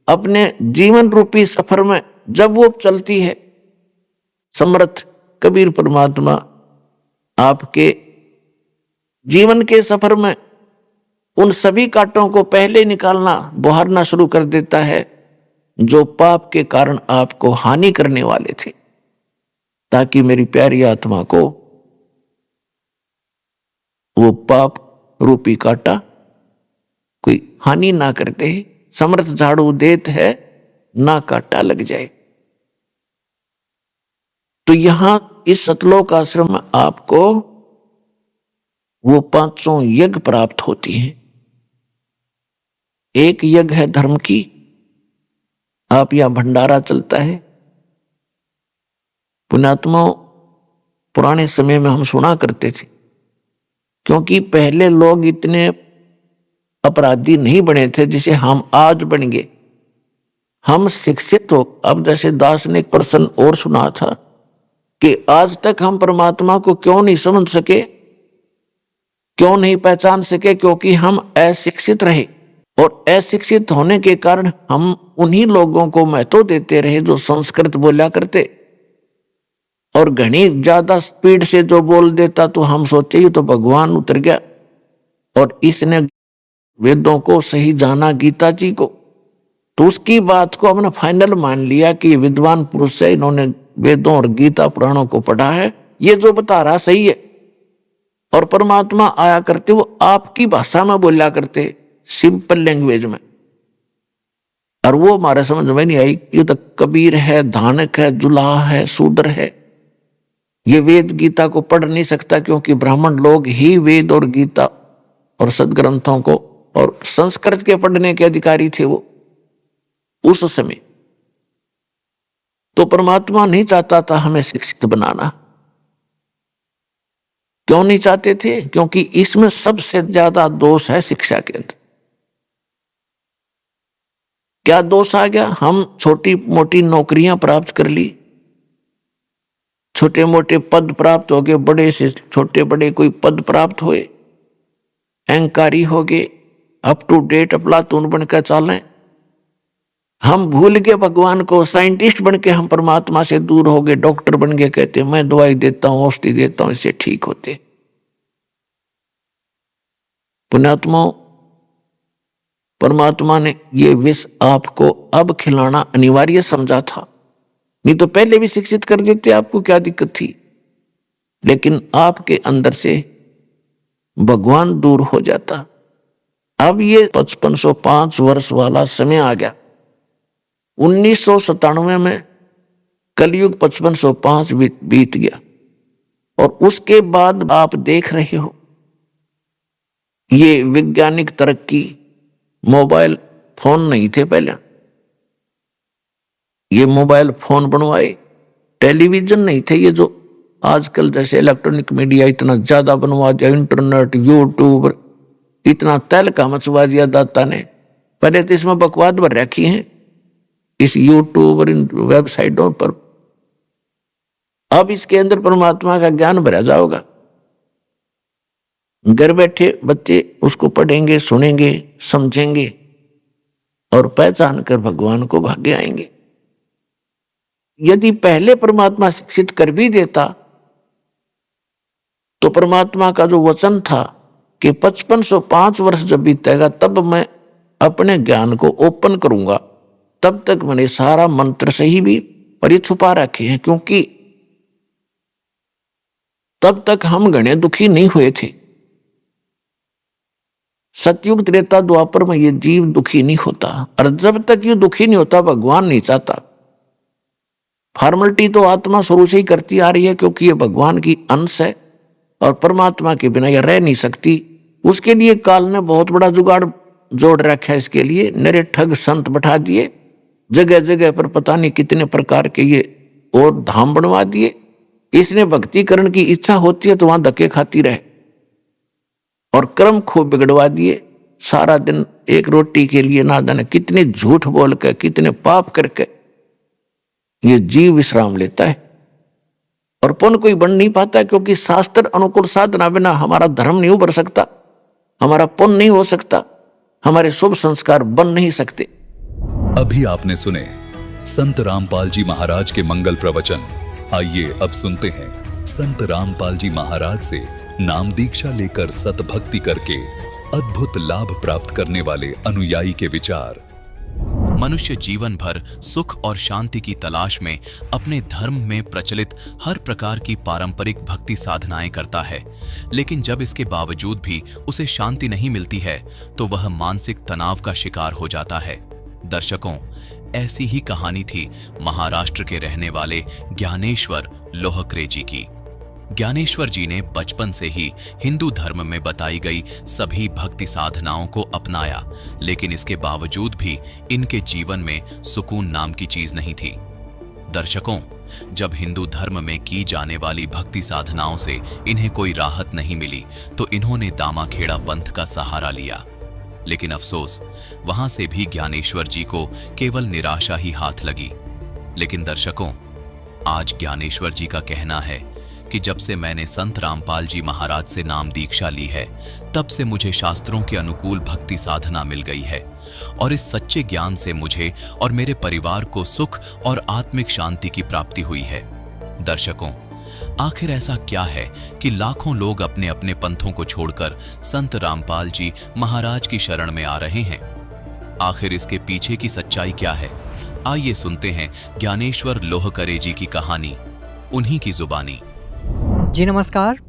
अपने जीवन रूपी सफर में जब वो चलती है, समर्थ कबीर परमात्मा आपके जीवन के सफर में उन सभी कांटों को पहले निकालना, बुहारना शुरू कर देता है जो पाप के कारण आपको हानि करने वाले थे, ताकि मेरी प्यारी आत्मा को वो पाप रूपी कांटा कोई हानि ना करते, समर्थ झाड़ू देत है ना कांटा लग जाए। तो यहां इस सतलोक आश्रम में आपको वो 500 यज्ञ प्राप्त होती हैं। एक यज्ञ है धर्म की, आप यहां भंडारा चलता है। पुण्यात्मा, पुराने समय में हम सुना करते थे, क्योंकि पहले लोग इतने अपराधी नहीं बने थे जिसे हम आज बन गए। हम शिक्षित हो। अब जैसे दास ने एक प्रश्न और सुना था कि आज तक हम परमात्मा को क्यों नहीं समझ सके, क्यों नहीं पहचान सके, क्योंकि हम अशिक्षित रहे। और अशिक्षित होने के कारण हम उन्हीं लोगों को महत्व देते रहे जो संस्कृत बोला करते, और घनी ज्यादा स्पीड से जो बोल देता तो हम सोचे ये तो भगवान उतर गया। और इसने वेदों को सही जाना, गीता जी को, तो उसकी बात को हमने फाइनल मान लिया कि विद्वान पुरुष है, इन्होंने वेदों और गीता पुराणों को पढ़ा है, ये जो बता रहा सही है। और परमात्मा आया करते, वो आपकी भाषा में बोला करते, सिंपल लैंग्वेज में, और वो हमारे समझ में नहीं आई। ये तो कबीर है, धानक है, जुलाहा है, शूद्र है, ये वेद गीता को पढ़ नहीं सकता, क्योंकि ब्राह्मण लोग ही वेद और गीता और सदग्रंथों को और संस्कृत के पढ़ने के अधिकारी थे वो उस समय। तो परमात्मा नहीं चाहता था हमें शिक्षित बनाना। क्यों नहीं चाहते थे? क्योंकि इसमें सबसे ज्यादा दोष है शिक्षा के अंदर। क्या दोष आ गया? हम छोटी मोटी नौकरियां प्राप्त कर ली, छोटे मोटे पद प्राप्त हो गए, बड़े से छोटे बड़े कोई पद प्राप्त हुए, अहंकारी हो गए, अप टू डेट अफलातून बनकर चालें। हम भूल गए भगवान को, साइंटिस्ट बन के हम परमात्मा से दूर हो गए, डॉक्टर बन गए, कहते मैं दवाई देता हूं, औषधि देता हूं, इससे ठीक होते। पुण्यात्मा, परमात्मा ने ये विष आपको अब खिलाना अनिवार्य समझा था, नहीं तो पहले भी शिक्षित कर देते, आपको क्या दिक्कत थी। लेकिन आपके अंदर से भगवान दूर हो जाता। अब ये 5505 वर्ष वाला समय आ गया। 1997 में कलयुग 5505 बीत गया, और उसके बाद आप देख रहे हो ये वैज्ञानिक तरक्की। मोबाइल फोन नहीं थे पहले, ये मोबाइल फोन बनवाए। टेलीविजन नहीं थे, ये जो आजकल जैसे इलेक्ट्रॉनिक मीडिया इतना ज्यादा बनवा दिया, इंटरनेट, यूट्यूब, इतना तहलका मचवा दिया दाता ने। पहले तो इसमें बकवाद भर रखी है इस यूट्यूब और इन वेबसाइटों पर। अब इसके अंदर परमात्मा का ज्ञान भरा जाओगा। घर बैठे बच्चे उसको पढ़ेंगे, सुनेंगे, समझेंगे और पहचान कर भगवान को भागे आएंगे। यदि पहले परमात्मा शिक्षित कर भी देता तो परमात्मा का जो वचन था कि 5505 वर्ष जब बीतेगा तब मैं अपने ज्ञान को ओपन करूंगा, तब तक मैंने सारा मंत्र सही भी पर ये छुपा रखे हैं, क्योंकि तब तक हम घने दुखी नहीं हुए थे। सतयुग त्रेता द्वापर में ये जीव दुखी नहीं होता, और जब तक ये दुखी नहीं होता भगवान नहीं चाहता। फॉर्मेलिटी तो आत्मा शुरू से ही करती आ रही है, क्योंकि ये भगवान की अंश है और परमात्मा के बिना ये रह नहीं सकती। उसके लिए काल ने बहुत बड़ा जुगाड़ जोड़ रखा है। इसके लिए नरे ठग संत बैठा दिए, जगह जगह पर पता नहीं कितने प्रकार के ये और धाम बनवा दिए। इसने भक्ति करने की इच्छा होती है तो वहां धक्के खाती रहे, और कर्म खूब बिगड़वा दिए। सारा दिन एक रोटी के लिए ना जाने कितने झूठ बोल कर, कितने पाप करके ये जीव विश्राम लेता है, और पुण्य कोई बन नहीं पाता, क्योंकि शास्त्र अनुकूल साधना बिना हमारा धर्म नहीं उभर सकता, हमारा पुण्य नहीं हो सकता, हमारे शुभ संस्कार बन नहीं सकते। अभी आपने सुने संत रामपाल जी महाराज के मंगल प्रवचन। आइए अब सुनते हैं संत रामपाल जी महाराज से नाम दीक्षा लेकर सतभक्ति करके अद्भुत लाभ प्राप्त करने वाले अनुयायी के विचार। मनुष्य जीवन भर सुख और शांति की तलाश में अपने धर्म में प्रचलित हर प्रकार की पारंपरिक भक्ति साधनाएं करता है, लेकिन जब इसके बावजूद भी उसे शांति नहीं मिलती है तो वह मानसिक तनाव का शिकार हो जाता है। दर्शकों, ऐसी ही कहानी थी महाराष्ट्र के रहने वाले ज्ञानेश्वर लोहकरे जी की। ज्ञानेश्वर जी ने बचपन से ही हिंदू धर्म में बताई गई सभी भक्ति साधनाओं को अपनाया, लेकिन इसके बावजूद भी इनके जीवन में सुकून नाम की चीज नहीं थी। दर्शकों, जब हिंदू धर्म में की जाने वाली भक्ति साधनाओं से इन्हें कोई राहत नहीं मिली तो इन्होंने दामाखेड़ा पंथ का सहारा लिया, लेकिन अफसोस वहां से भी ज्ञानेश्वर जी को केवल निराशा ही हाथ लगी। लेकिन दर्शकों, आज ज्ञानेश्वर जी का कहना है कि जब से मैंने संत रामपाल जी महाराज से नाम दीक्षा ली है, तब से मुझे शास्त्रों के अनुकूल भक्ति साधना मिल गई है और इस सच्चे ज्ञान से मुझे और मेरे परिवार को सुख और आत्मिक शांति की प्राप्ति हुई है। दर्शकों, आखिर ऐसा क्या है कि लाखों लोग अपने अपने पंथों को छोड़कर संत रामपाल जी महाराज की शरण में आ रहे हैं? आखिर इसके पीछे की सच्चाई क्या है? आइए सुनते हैं ज्ञानेश्वर लोहकरे जी की कहानी, उन्हीं की जुबानी। जी नमस्कार।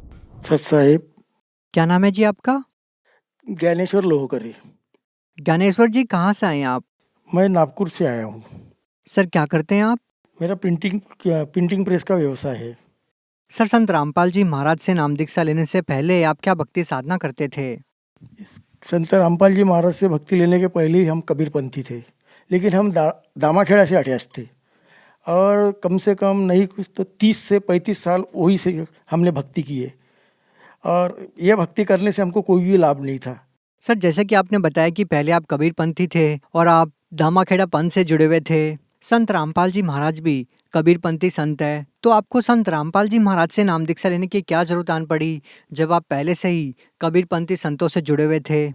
सच साहेब, क्या नाम है जी आपका? ज्ञानेश्वर लोहकरे। ज्ञानेश्वर जी, कहाँ से आए हैं आप? मैं नागपुर से आया हूँ। सर, क्या करते हैं आप? मेरा प्रिंटिंग प्रेस का व्यवसाय है। सर, संत रामपाल जी महाराज से नाम दीक्षा लेने से पहले आप क्या भक्ति साधना करते थे? संत रामपाल जी महाराज से भक्ति लेने के पहले ही हम कबीरपंथी थे, लेकिन हम दामाखेड़ा से अटैच थे और कम से कम नहीं कुछ तो 30 से 35 साल वही से हमने भक्ति की है और यह भक्ति करने से हमको कोई भी लाभ नहीं था। सर, जैसे कि आपने बताया कि पहले आप कबीरपंथी थे और आप दामाखेड़ा पंथ से जुड़े हुए थे। संत रामपाल जी महाराज भी कबीरपंथी संत है, तो आपको संत रामपाल जी महाराज से नाम दीक्षा लेने की क्या जरूरत आन पड़ी जब आप पहले से ही कबीरपंथी संतों से जुड़े हुए थे?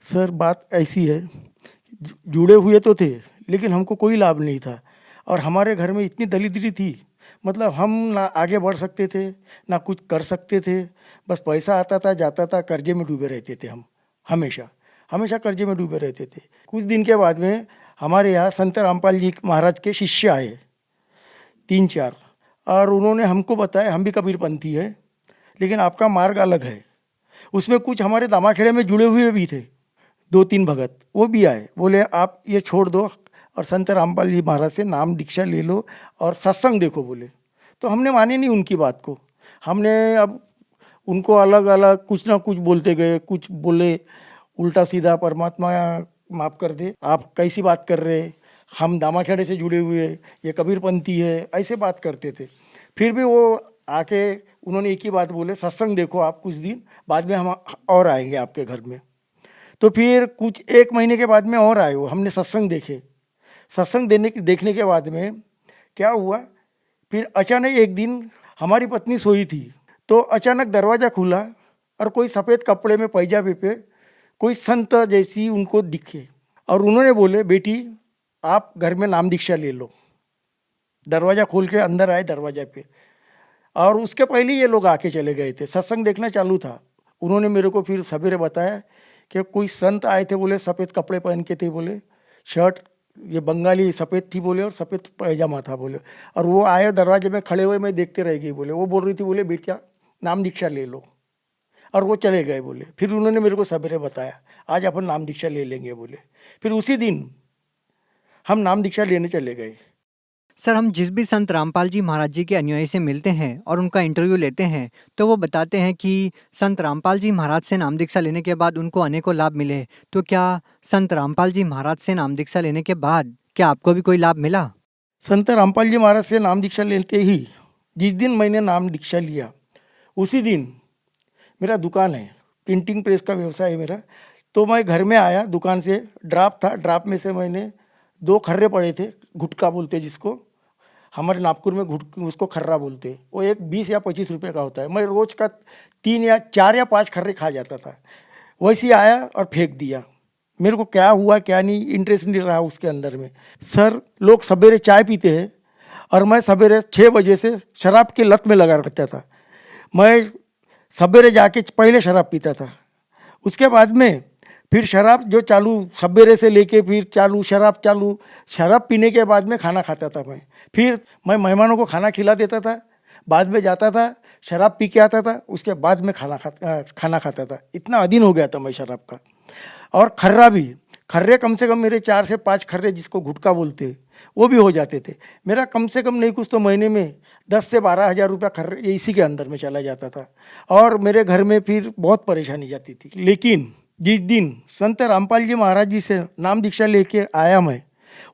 सर, बात ऐसी है, जुड़े हुए तो थे लेकिन हमको कोई लाभ नहीं था और हमारे घर में इतनी दरिद्री थी, मतलब हम ना आगे बढ़ सकते थे ना कुछ कर सकते थे। बस पैसा आता था जाता था, कर्जे में डूबे रहते थे। हम हमेशा कर्जे में डूबे रहते थे। कुछ दिन के बाद में हमारे यहाँ संत रामपाल जी महाराज के शिष्य आए 3-4 और उन्होंने हमको बताया, हम भी कबीरपंथी है लेकिन आपका मार्ग अलग है। उसमें कुछ हमारे दामाखेड़े में जुड़े हुए भी थे, 2-3 भगत, वो भी आए, बोले आप ये छोड़ दो और संत रामपाल जी महाराज से नाम दीक्षा ले लो और सत्संग देखो बोले। तो हमने मानी नहीं उनकी बात को। हमने अब उनको अलग अलग कुछ ना कुछ बोलते गए, कुछ बोले उल्टा सीधा, परमात्मा माफ़ कर दे, आप कैसी बात कर रहे, हम दामाखेड़े से जुड़े हुए, ये कबीरपंथी है, ऐसे बात करते थे। फिर भी वो आके उन्होंने एक ही बात बोले, सत्संग देखो आप कुछ दिन, बाद में हम और आएंगे आपके घर में। तो फिर कुछ 1 महीने के बाद में और आए वो, हमने सत्संग देखे। सत्संग देखने के बाद में क्या हुआ, फिर अचानक एक दिन हमारी पत्नी सोई थी तो अचानक दरवाज़ा खुला और कोई सफ़ेद कपड़े में पैजामे पे कोई संत जैसी उनको दिखे और उन्होंने बोले, बेटी आप घर में नाम दीक्षा ले लो। दरवाज़ा खोल के अंदर आए दरवाजे पे और उसके पहले ये लोग आके चले गए थे। सत्संग देखना चालू था। उन्होंने मेरे को फिर सवेरे बताया कि कोई संत आए थे, बोले सफ़ेद कपड़े पहन के थे, बोले शर्ट ये बंगाली सफ़ेद थी बोले और सफ़ेद पैजामा था बोले, और वो आए दरवाजे में खड़े हुए, मैं देखते रह गई बोले। वो बोल रही थी, बोले बेटिया नाम दीक्षा ले लो, और वो चले गए बोले। फिर उन्होंने मेरे को सवेरे बताया, आज अपन नाम दीक्षा ले लेंगे बोले। फिर उसी दिन हम नाम दीक्षा लेने चले गए। सर, हम जिस भी संत रामपाल जी महाराज जी के अनुयायी से मिलते हैं और उनका इंटरव्यू लेते हैं तो वो बताते हैं कि संत रामपाल जी महाराज से नाम दीक्षा लेने के बाद उनको अनेकों लाभ मिले। तो क्या संत रामपाल जी महाराज से नाम दीक्षा लेने के बाद क्या आपको भी कोई लाभ मिला? संत रामपाल जी महाराज से नाम दीक्षा लेते ही जिस दिन मैंने नाम दीक्षा लिया उसी दिन मेरा दुकान है, प्रिंटिंग प्रेस का व्यवसाय है मेरा। तो मैं घर में आया, दुकान से ड्राप था, ड्राप में से मैंने 2 खर्रे पड़े थे, गुटका बोलते जिसको, हमारे नागपुर में उसको खर्रा बोलते। वो एक 20 या 25 रुपये का होता है। मैं रोज़ का 3 या 4 या 5 खर्रे खा जाता था। वैसे ही आया और फेंक दिया। मेरे को क्या हुआ क्या नहीं इंटरेस्ट नहीं रहा उसके अंदर में। सर, लोग सवेरे चाय पीते हैं और मैं सवेरे 6 बजे से शराब की लत में लगा रखता था। मैं सवेरे जाके पहले शराब पीता था, उसके बाद में फिर शराब जो चालू सवेरे से लेके फिर चालू शराब पीने के बाद में खाना खाता था मैं। फिर मैं मेहमानों को खाना खिला देता था, बाद में जाता था, शराब पी के आता था, उसके बाद में खाना खाता था। इतना अधीन हो गया था मैं शराब का। और खर्रे कम से कम मेरे 4 से 5 खर्रे, जिसको गुटखा बोलते हैं, वो भी हो जाते थे। मेरा कम से कम नहीं कुछ तो महीने में 10 से 12 हज़ार रुपया खर्रे इसी के अंदर में चला जाता था। और मेरे घर में फिर बहुत परेशानी जाती थी। लेकिन जिस दिन संत रामपाल जी महाराज जी से नाम दीक्षा लेके आया मैं,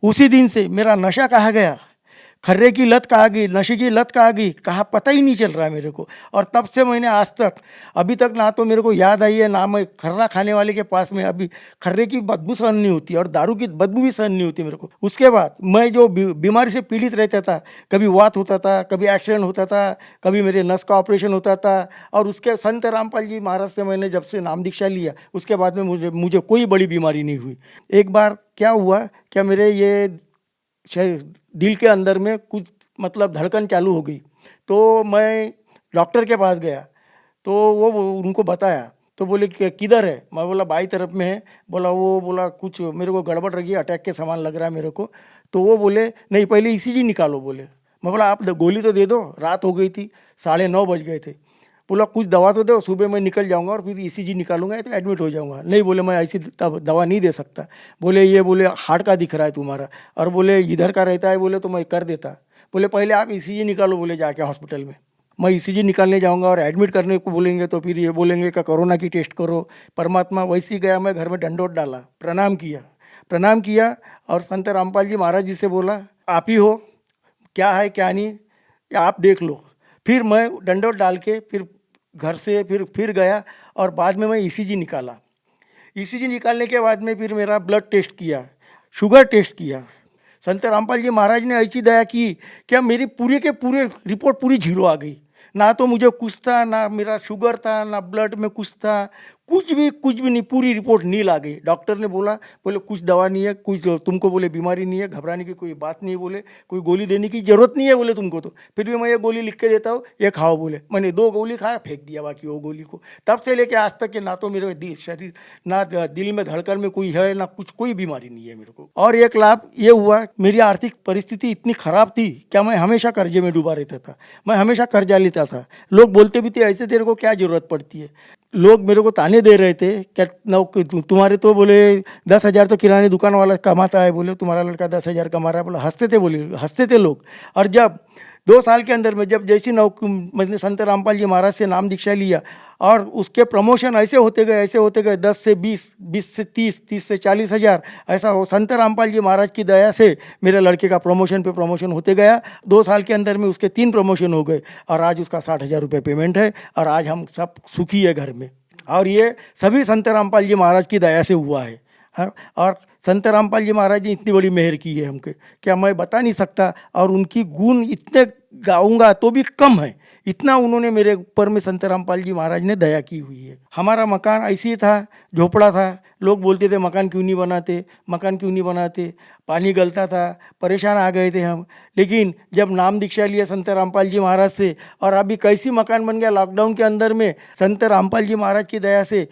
उसी दिन से मेरा नशा कहाँ गया, खर्रे की लत कहाँ गई, नशे की लत कहाँ गई, कहाँ पता ही नहीं चल रहा है मेरे को। और तब से मैंने आज तक अभी तक ना तो मेरे को याद आई है, ना मैं खर्रा खाने वाले के पास में अभी खर्रे की बदबू सहन नहीं होती और दारू की बदबू भी सहन नहीं होती मेरे को। उसके बाद मैं जो बीमारी से पीड़ित रहता था, कभी वात होता था, कभी एक्सीडेंट होता था, कभी मेरे नस का ऑपरेशन होता था। और उसके संत रामपाल जी महाराज से मैंने जब से नाम दीक्षा लिया, उसके बाद में मुझे कोई बड़ी बीमारी नहीं हुई। एक बार क्या हुआ, क्या मेरे ये दिल के अंदर में कुछ मतलब धड़कन चालू हो गई, तो मैं डॉक्टर के पास गया, तो वो उनको बताया, तो बोले कि किधर है। मैं बोला बाई तरफ में है। बोला कुछ मेरे को गड़बड़ लगी, अटैक के समान लग रहा है मेरे को। तो वो बोले नहीं, पहले ईसीजी निकालो बोले। मैं बोला आप गोली तो दे दो, रात हो गई थी, 9:30 बज गए थे। बोला कुछ दवा तो दो, सुबह मैं निकल जाऊंगा और फिर ईसीजी निकालूंगा तो एडमिट हो जाऊंगा। नहीं बोले मैं ऐसी दवा नहीं दे सकता। बोले हार्ट का दिख रहा है तुम्हारा, और बोले इधर का रहता है, बोले तो मैं कर देता। बोले पहले आप ईसीजी निकालो बोले जाके हॉस्पिटल में। मैं ईसीजी निकालने जाऊंगा और एडमिट करने को बोलेंगे तो फिर ये बोलेंगे कि कोरोना की टेस्ट करो। परमात्मा वैसे ही गया, मैं घर में डंडोत डाला, प्रणाम किया और संत रामपाल जी महाराज जी से बोला आप ही हो, क्या है क्या नहीं आप देख लो। फिर मैं डंडोत डाल के फिर घर से फिर गया और बाद में मैं ईसीजी निकाला। ईसीजी निकालने के बाद में फिर मेरा ब्लड टेस्ट किया, शुगर टेस्ट किया। संत रामपाल जी महाराज ने ऐसी दया की क्या मेरी पूरे के पूरे रिपोर्ट पूरी 0 आ गई। ना तो मुझे कुछ था, ना मेरा शुगर था, ना ब्लड में कुछ था, कुछ भी नहीं, पूरी रिपोर्ट नील आ गई। डॉक्टर ने बोले कुछ दवा नहीं है, कुछ तुमको बोले बीमारी नहीं है, घबराने की कोई बात नहीं है, बोले कोई गोली देने की ज़रूरत नहीं है बोले तुमको। तो फिर भी मैं ये गोली लिख के देता हूँ, ये खाओ बोले। मैंने 2 गोली खाया, फेंक दिया बाकी वो गोली को। तब से लेके आज तक के ना तो मेरे शरीर, ना दिल में धड़कन में कोई है, ना कुछ कोई बीमारी नहीं है मेरे को। और एक लाभ ये हुआ, मेरी आर्थिक परिस्थिति इतनी ख़राब थी क्या मैं हमेशा कर्जे में डूबा रहता था, मैं हमेशा कर्जा लेता था। लोग बोलते भी थे ऐसे तेरे को क्या ज़रूरत पड़ती है। लोग मेरे को ताने दे रहे थे क्या तुम्हारे तो बोले 10,000 तो किराने दुकान वाला कमाता है, बोले तुम्हारा लड़का 10,000 कमा रहा है, बोले हंसते थे लोग। और जब 2 साल के अंदर में जब जैसी मैंने संत रामपाल जी महाराज से नाम दीक्षा लिया और उसके प्रमोशन ऐसे होते गए 10 से 20, 20 से 30, 30 से 40 हज़ार, ऐसा हो संत रामपाल जी महाराज की दया से मेरे लड़के का प्रमोशन पे प्रमोशन होते गया। 2 साल के अंदर में उसके 3 प्रमोशन हो गए और आज उसका 60,000 रुपये पेमेंट है और आज हम सब सुखी है घर में। और ये सभी संत रामपाल जी महाराज की दया से हुआ है। और संत रामपाल जी महाराज ने इतनी बड़ी मेहर की है हमके क्या मैं बता नहीं सकता। और उनकी गुण इतने गाऊंगा तो भी कम है, इतना उन्होंने मेरे ऊपर में संत रामपाल जी महाराज ने दया की हुई है। हमारा मकान ऐसी था, झोपड़ा था। लोग बोलते थे मकान क्यों नहीं बनाते, पानी गलता था, परेशान आ गए थे हम। लेकिन जब नाम दीक्षा लिया संत रामपाल जी महाराज से और अभी कैसी मकान बन गया लॉकडाउन के अंदर में, संत रामपाल जी महाराज की दया से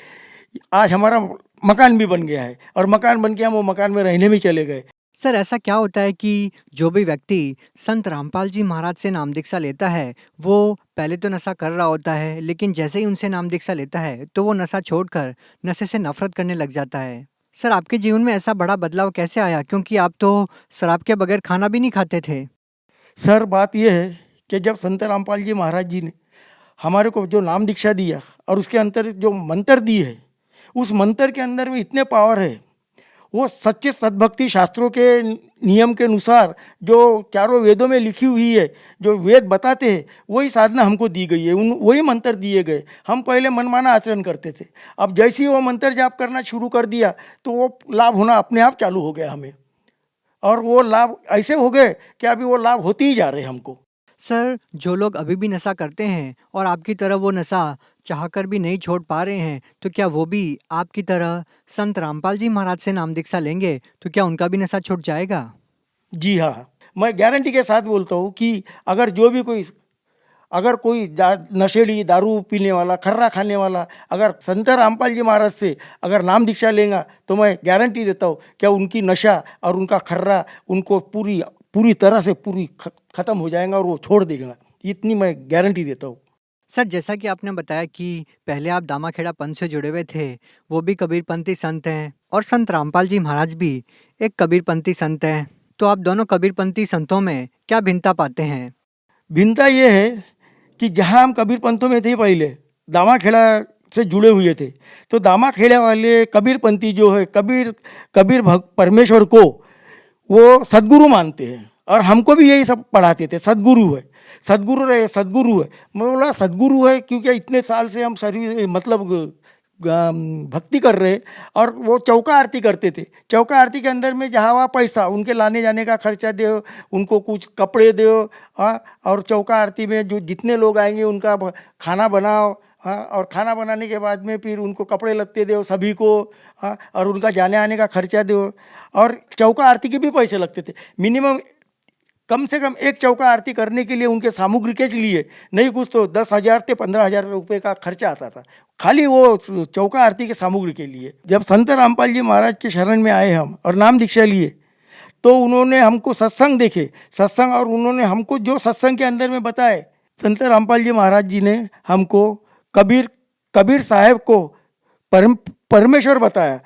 आज हमारा मकान भी बन गया है और मकान बन के हम वो मकान में रहने भी चले गए। सर ऐसा क्या होता है कि जो भी व्यक्ति संत रामपाल जी महाराज से नाम दीक्षा लेता है वो पहले तो नशा कर रहा होता है, लेकिन जैसे ही उनसे नाम दीक्षा लेता है तो वो नशा छोड़कर नशे से नफरत करने लग जाता है। सर आपके जीवन में ऐसा बड़ा बदलाव कैसे आया, क्योंकि आप तो शराब के बगैर खाना भी नहीं खाते थे। सर बात यह है कि जब संत रामपाल जी महाराज जी ने हमारे को जो नाम दीक्षा दिया और उसके अंदर जो मंत्र दी है, उस मंत्र के अंदर में इतने पावर है। वो सच्चे सद्भक्ति शास्त्रों के नियम के अनुसार जो चारों वेदों में लिखी हुई है, जो वेद बताते हैं, वही साधना हमको दी गई है, वही मंत्र दिए गए। हम पहले मनमाना आचरण करते थे, अब जैसे ही वो मंत्र जाप करना शुरू कर दिया तो वो लाभ होना अपने आप चालू हो गया हमें। और वो लाभ ऐसे हो गए कि अभी वो लाभ होते ही जा रहे हैं हमको। सर जो लोग अभी भी नशा करते हैं और आपकी तरह वो नशा चाहकर भी नहीं छोड़ पा रहे हैं, तो क्या वो भी आपकी तरह संत रामपाल जी महाराज से नाम दीक्षा लेंगे तो क्या उनका भी नशा छूट जाएगा? जी हाँ, मैं गारंटी के साथ बोलता हूँ कि अगर जो भी कोई अगर कोई नशेड़ी दारू पीने वाला खर्रा खाने वाला अगर संत रामपाल जी महाराज से अगर नाम दीक्षा लेगा तो मैं गारंटी देता हूँ कि उनकी नशा और उनका खर्रा उनको पूरी तरह से ख़त्म हो जाएगा और वो छोड़ देगा, इतनी मैं गारंटी देता हूँ। सर, जैसा कि आपने बताया कि पहले आप दामाखेड़ा पंथ से जुड़े हुए थे, वो भी कबीरपंथी संत हैं और संत रामपाल जी महाराज भी एक कबीरपंथी संत हैं। तो आप दोनों कबीरपंथी संतों में क्या भिन्नता पाते हैं? भिन्नता ये है कि जहाँ हम कबीर पंथों में थे पहले दामाखेड़ा से जुड़े हुए थे, तो दामाखेड़ा वाले कबीरपंथी जो है कबीर परमेश्वर को वो सद्गुरु मानते हैं और हमको भी यही सब पढ़ाते थे, सद्गुरु है सद्गुरु है। मैं बोला सद्गुरु है क्योंकि इतने साल से हम भक्ति कर रहे और वो चौका आरती करते थे। चौका आरती के अंदर में जहाँ वहाँ पैसा उनके लाने जाने का खर्चा दो, उनको कुछ कपड़े दो, हाँ, और चौका आरती में जो जितने लोग आएंगे उनका खाना बनाओ, हाँ, और खाना बनाने के बाद में फिर उनको कपड़े लत्ते दो सभी को, हाँ, और उनका जाने आने का खर्चा दो। और चौका आरती के भी पैसे लगते थे, मिनिमम कम से कम एक चौका आरती करने के लिए उनके सामग्री के लिए नहीं कुछ तो 10,000 से 15,000 रुपये का खर्चा आता था खाली वो चौका आरती के सामग्री के लिए। जब संत रामपाल जी महाराज के शरण में आए हम और नाम दीक्षा लिए तो उन्होंने हमको सत्संग देखे, सत्संग, और उन्होंने हमको जो सत्संग के अंदर में बताए, संत रामपाल जी महाराज जी ने हमको कबीर साहब को परमेश्वर बताया।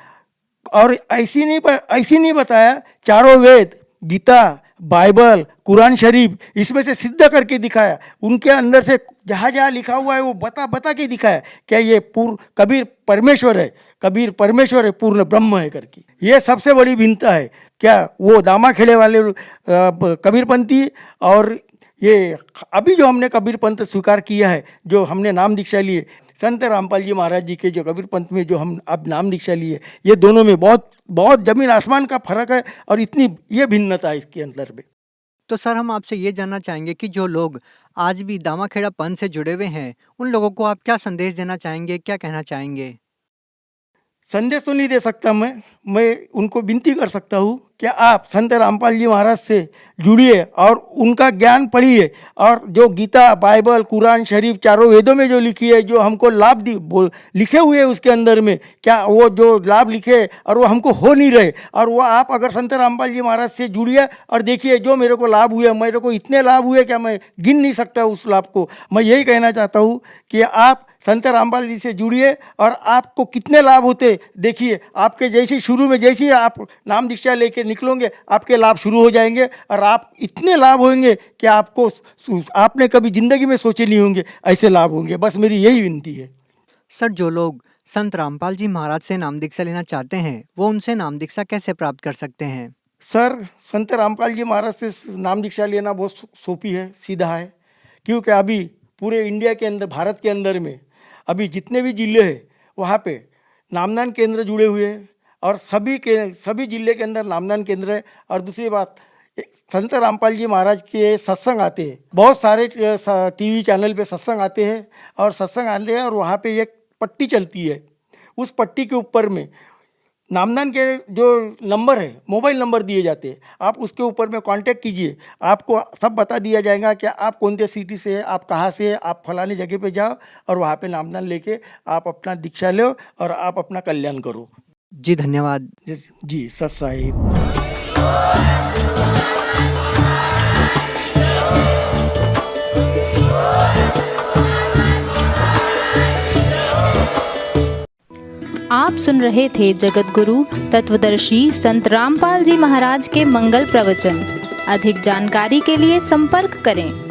और ऐसी नहीं बताया, चारों वेद, गीता, बाइबल, कुरान शरीफ इसमें से सिद्ध करके दिखाया। उनके अंदर से जहाँ जहाँ लिखा हुआ है वो बता के दिखाया क्या ये कबीर परमेश्वर है, पूर्ण ब्रह्म है करके। ये सबसे बड़ी भिन्नता है क्या वो दामाखेड़े वाले कबीरपंथी और ये अभी जो हमने कबीर पंथ स्वीकार किया है, जो हमने नाम दीक्षा लिए संत रामपाल जी महाराज जी के जो कबीर पंथ में जो हम अब नाम दीक्षा लिए, ये दोनों में बहुत जमीन आसमान का फर्क है और इतनी ये भिन्नता है इसके अंदर में। तो सर, हम आपसे ये जानना चाहेंगे कि जो लोग आज भी दामाखेड़ा पंथ से जुड़े हुए हैं, उन लोगों को आप क्या संदेश देना चाहेंगे, क्या कहना चाहेंगे? संदेश तो नहीं दे सकता मैं उनको विनती कर सकता हूँ कि आप संत रामपाल जी महाराज से जुड़िए और उनका ज्ञान पढ़िए, और जो गीता, बाइबल, कुरान शरीफ चारों वेदों में जो लिखी है, जो हमको लाभ लिखे हुए हैं उसके अंदर में, क्या वो जो लाभ लिखे और वो हमको हो नहीं रहे, और वो आप अगर संत रामपाल जी महाराज से जुड़िए और देखिए जो मेरे को लाभ हुए, मेरे को इतने लाभ हुए क्या मैं गिन नहीं सकता उस लाभ को। मैं यही कहना चाहता हूँ कि आप संत रामपाल जी से जुड़िए और आपको कितने लाभ होते देखिए। आपके जैसे शुरू में जैसे ही आप नाम दीक्षा लेके निकलोगे आपके लाभ शुरू हो जाएंगे और आप इतने लाभ होंगे कि आपने कभी ज़िंदगी में सोचे नहीं होंगे ऐसे लाभ होंगे। बस मेरी यही विनती है। सर, जो लोग संत रामपाल जी महाराज से नाम दीक्षा लेना चाहते हैं वो उनसे नाम दीक्षा कैसे प्राप्त कर सकते हैं? सर, संत रामपाल जी महाराज से नाम दीक्षा लेना बहुत सोपी है, सीधा है, क्योंकि अभी पूरे इंडिया के अंदर, भारत के अंदर में अभी जितने भी जिले हैं वहाँ पे नामदान केंद्र जुड़े हुए हैं और सभी जिले के अंदर नामदान केंद्र है। और दूसरी बात, संत रामपाल जी महाराज के सत्संग आते हैं, बहुत सारे टीवी चैनल पे सत्संग आते हैं और वहाँ पे एक पट्टी चलती है, उस पट्टी के ऊपर में नामदान के जो नंबर है, मोबाइल नंबर दिए जाते हैं, आप उसके ऊपर में कांटेक्ट कीजिए, आपको सब बता दिया जाएगा कि आप कौन से सिटी से हैं, आप कहाँ से हैं, आप फलाने जगह पे जाओ और वहाँ पे नामदान लेके आप अपना दीक्षा लो और आप अपना कल्याण करो। जी धन्यवाद। जी सत साहिब। आप सुन रहे थे जगत गुरु तत्वदर्शी संत रामपाल जी महाराज के मंगल प्रवचन। अधिक जानकारी के लिए संपर्क करें।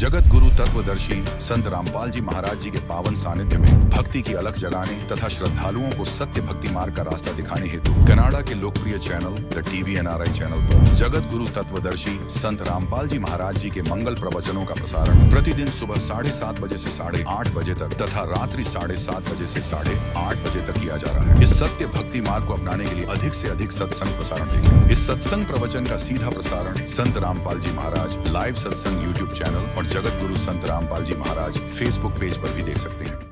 जगत गुरु तत्वदर्शी संत रामपाल जी महाराज जी के पावन सानिध्य में भक्ति की अलख जगाने तथा श्रद्धालुओं को सत्य भक्ति मार्ग का रास्ता दिखाने हेतु कनाडा के लोकप्रिय channel the TV NRI channel पर जगत गुरु तत्वदर्शी संत रामपाल जी महाराज जी के मंगल प्रवचनों का प्रसारण प्रतिदिन सुबह 7:30 बजे से 8:30 बजे तक तथा रात्रि 7:30 बजे से 8:30 बजे तक किया जा रहा है। इस सत्य भक्ति मार्ग को अपनाने के लिए अधिक से अधिक सत्संग प्रसारण देखें। इस सत्संग प्रवचन का सीधा प्रसारण संत रामपाल जी महाराज लाइव सत्संग YouTube चैनल और जगत गुरु संत रामपाल जी महाराज फेसबुक पेज पर भी देख सकते हैं।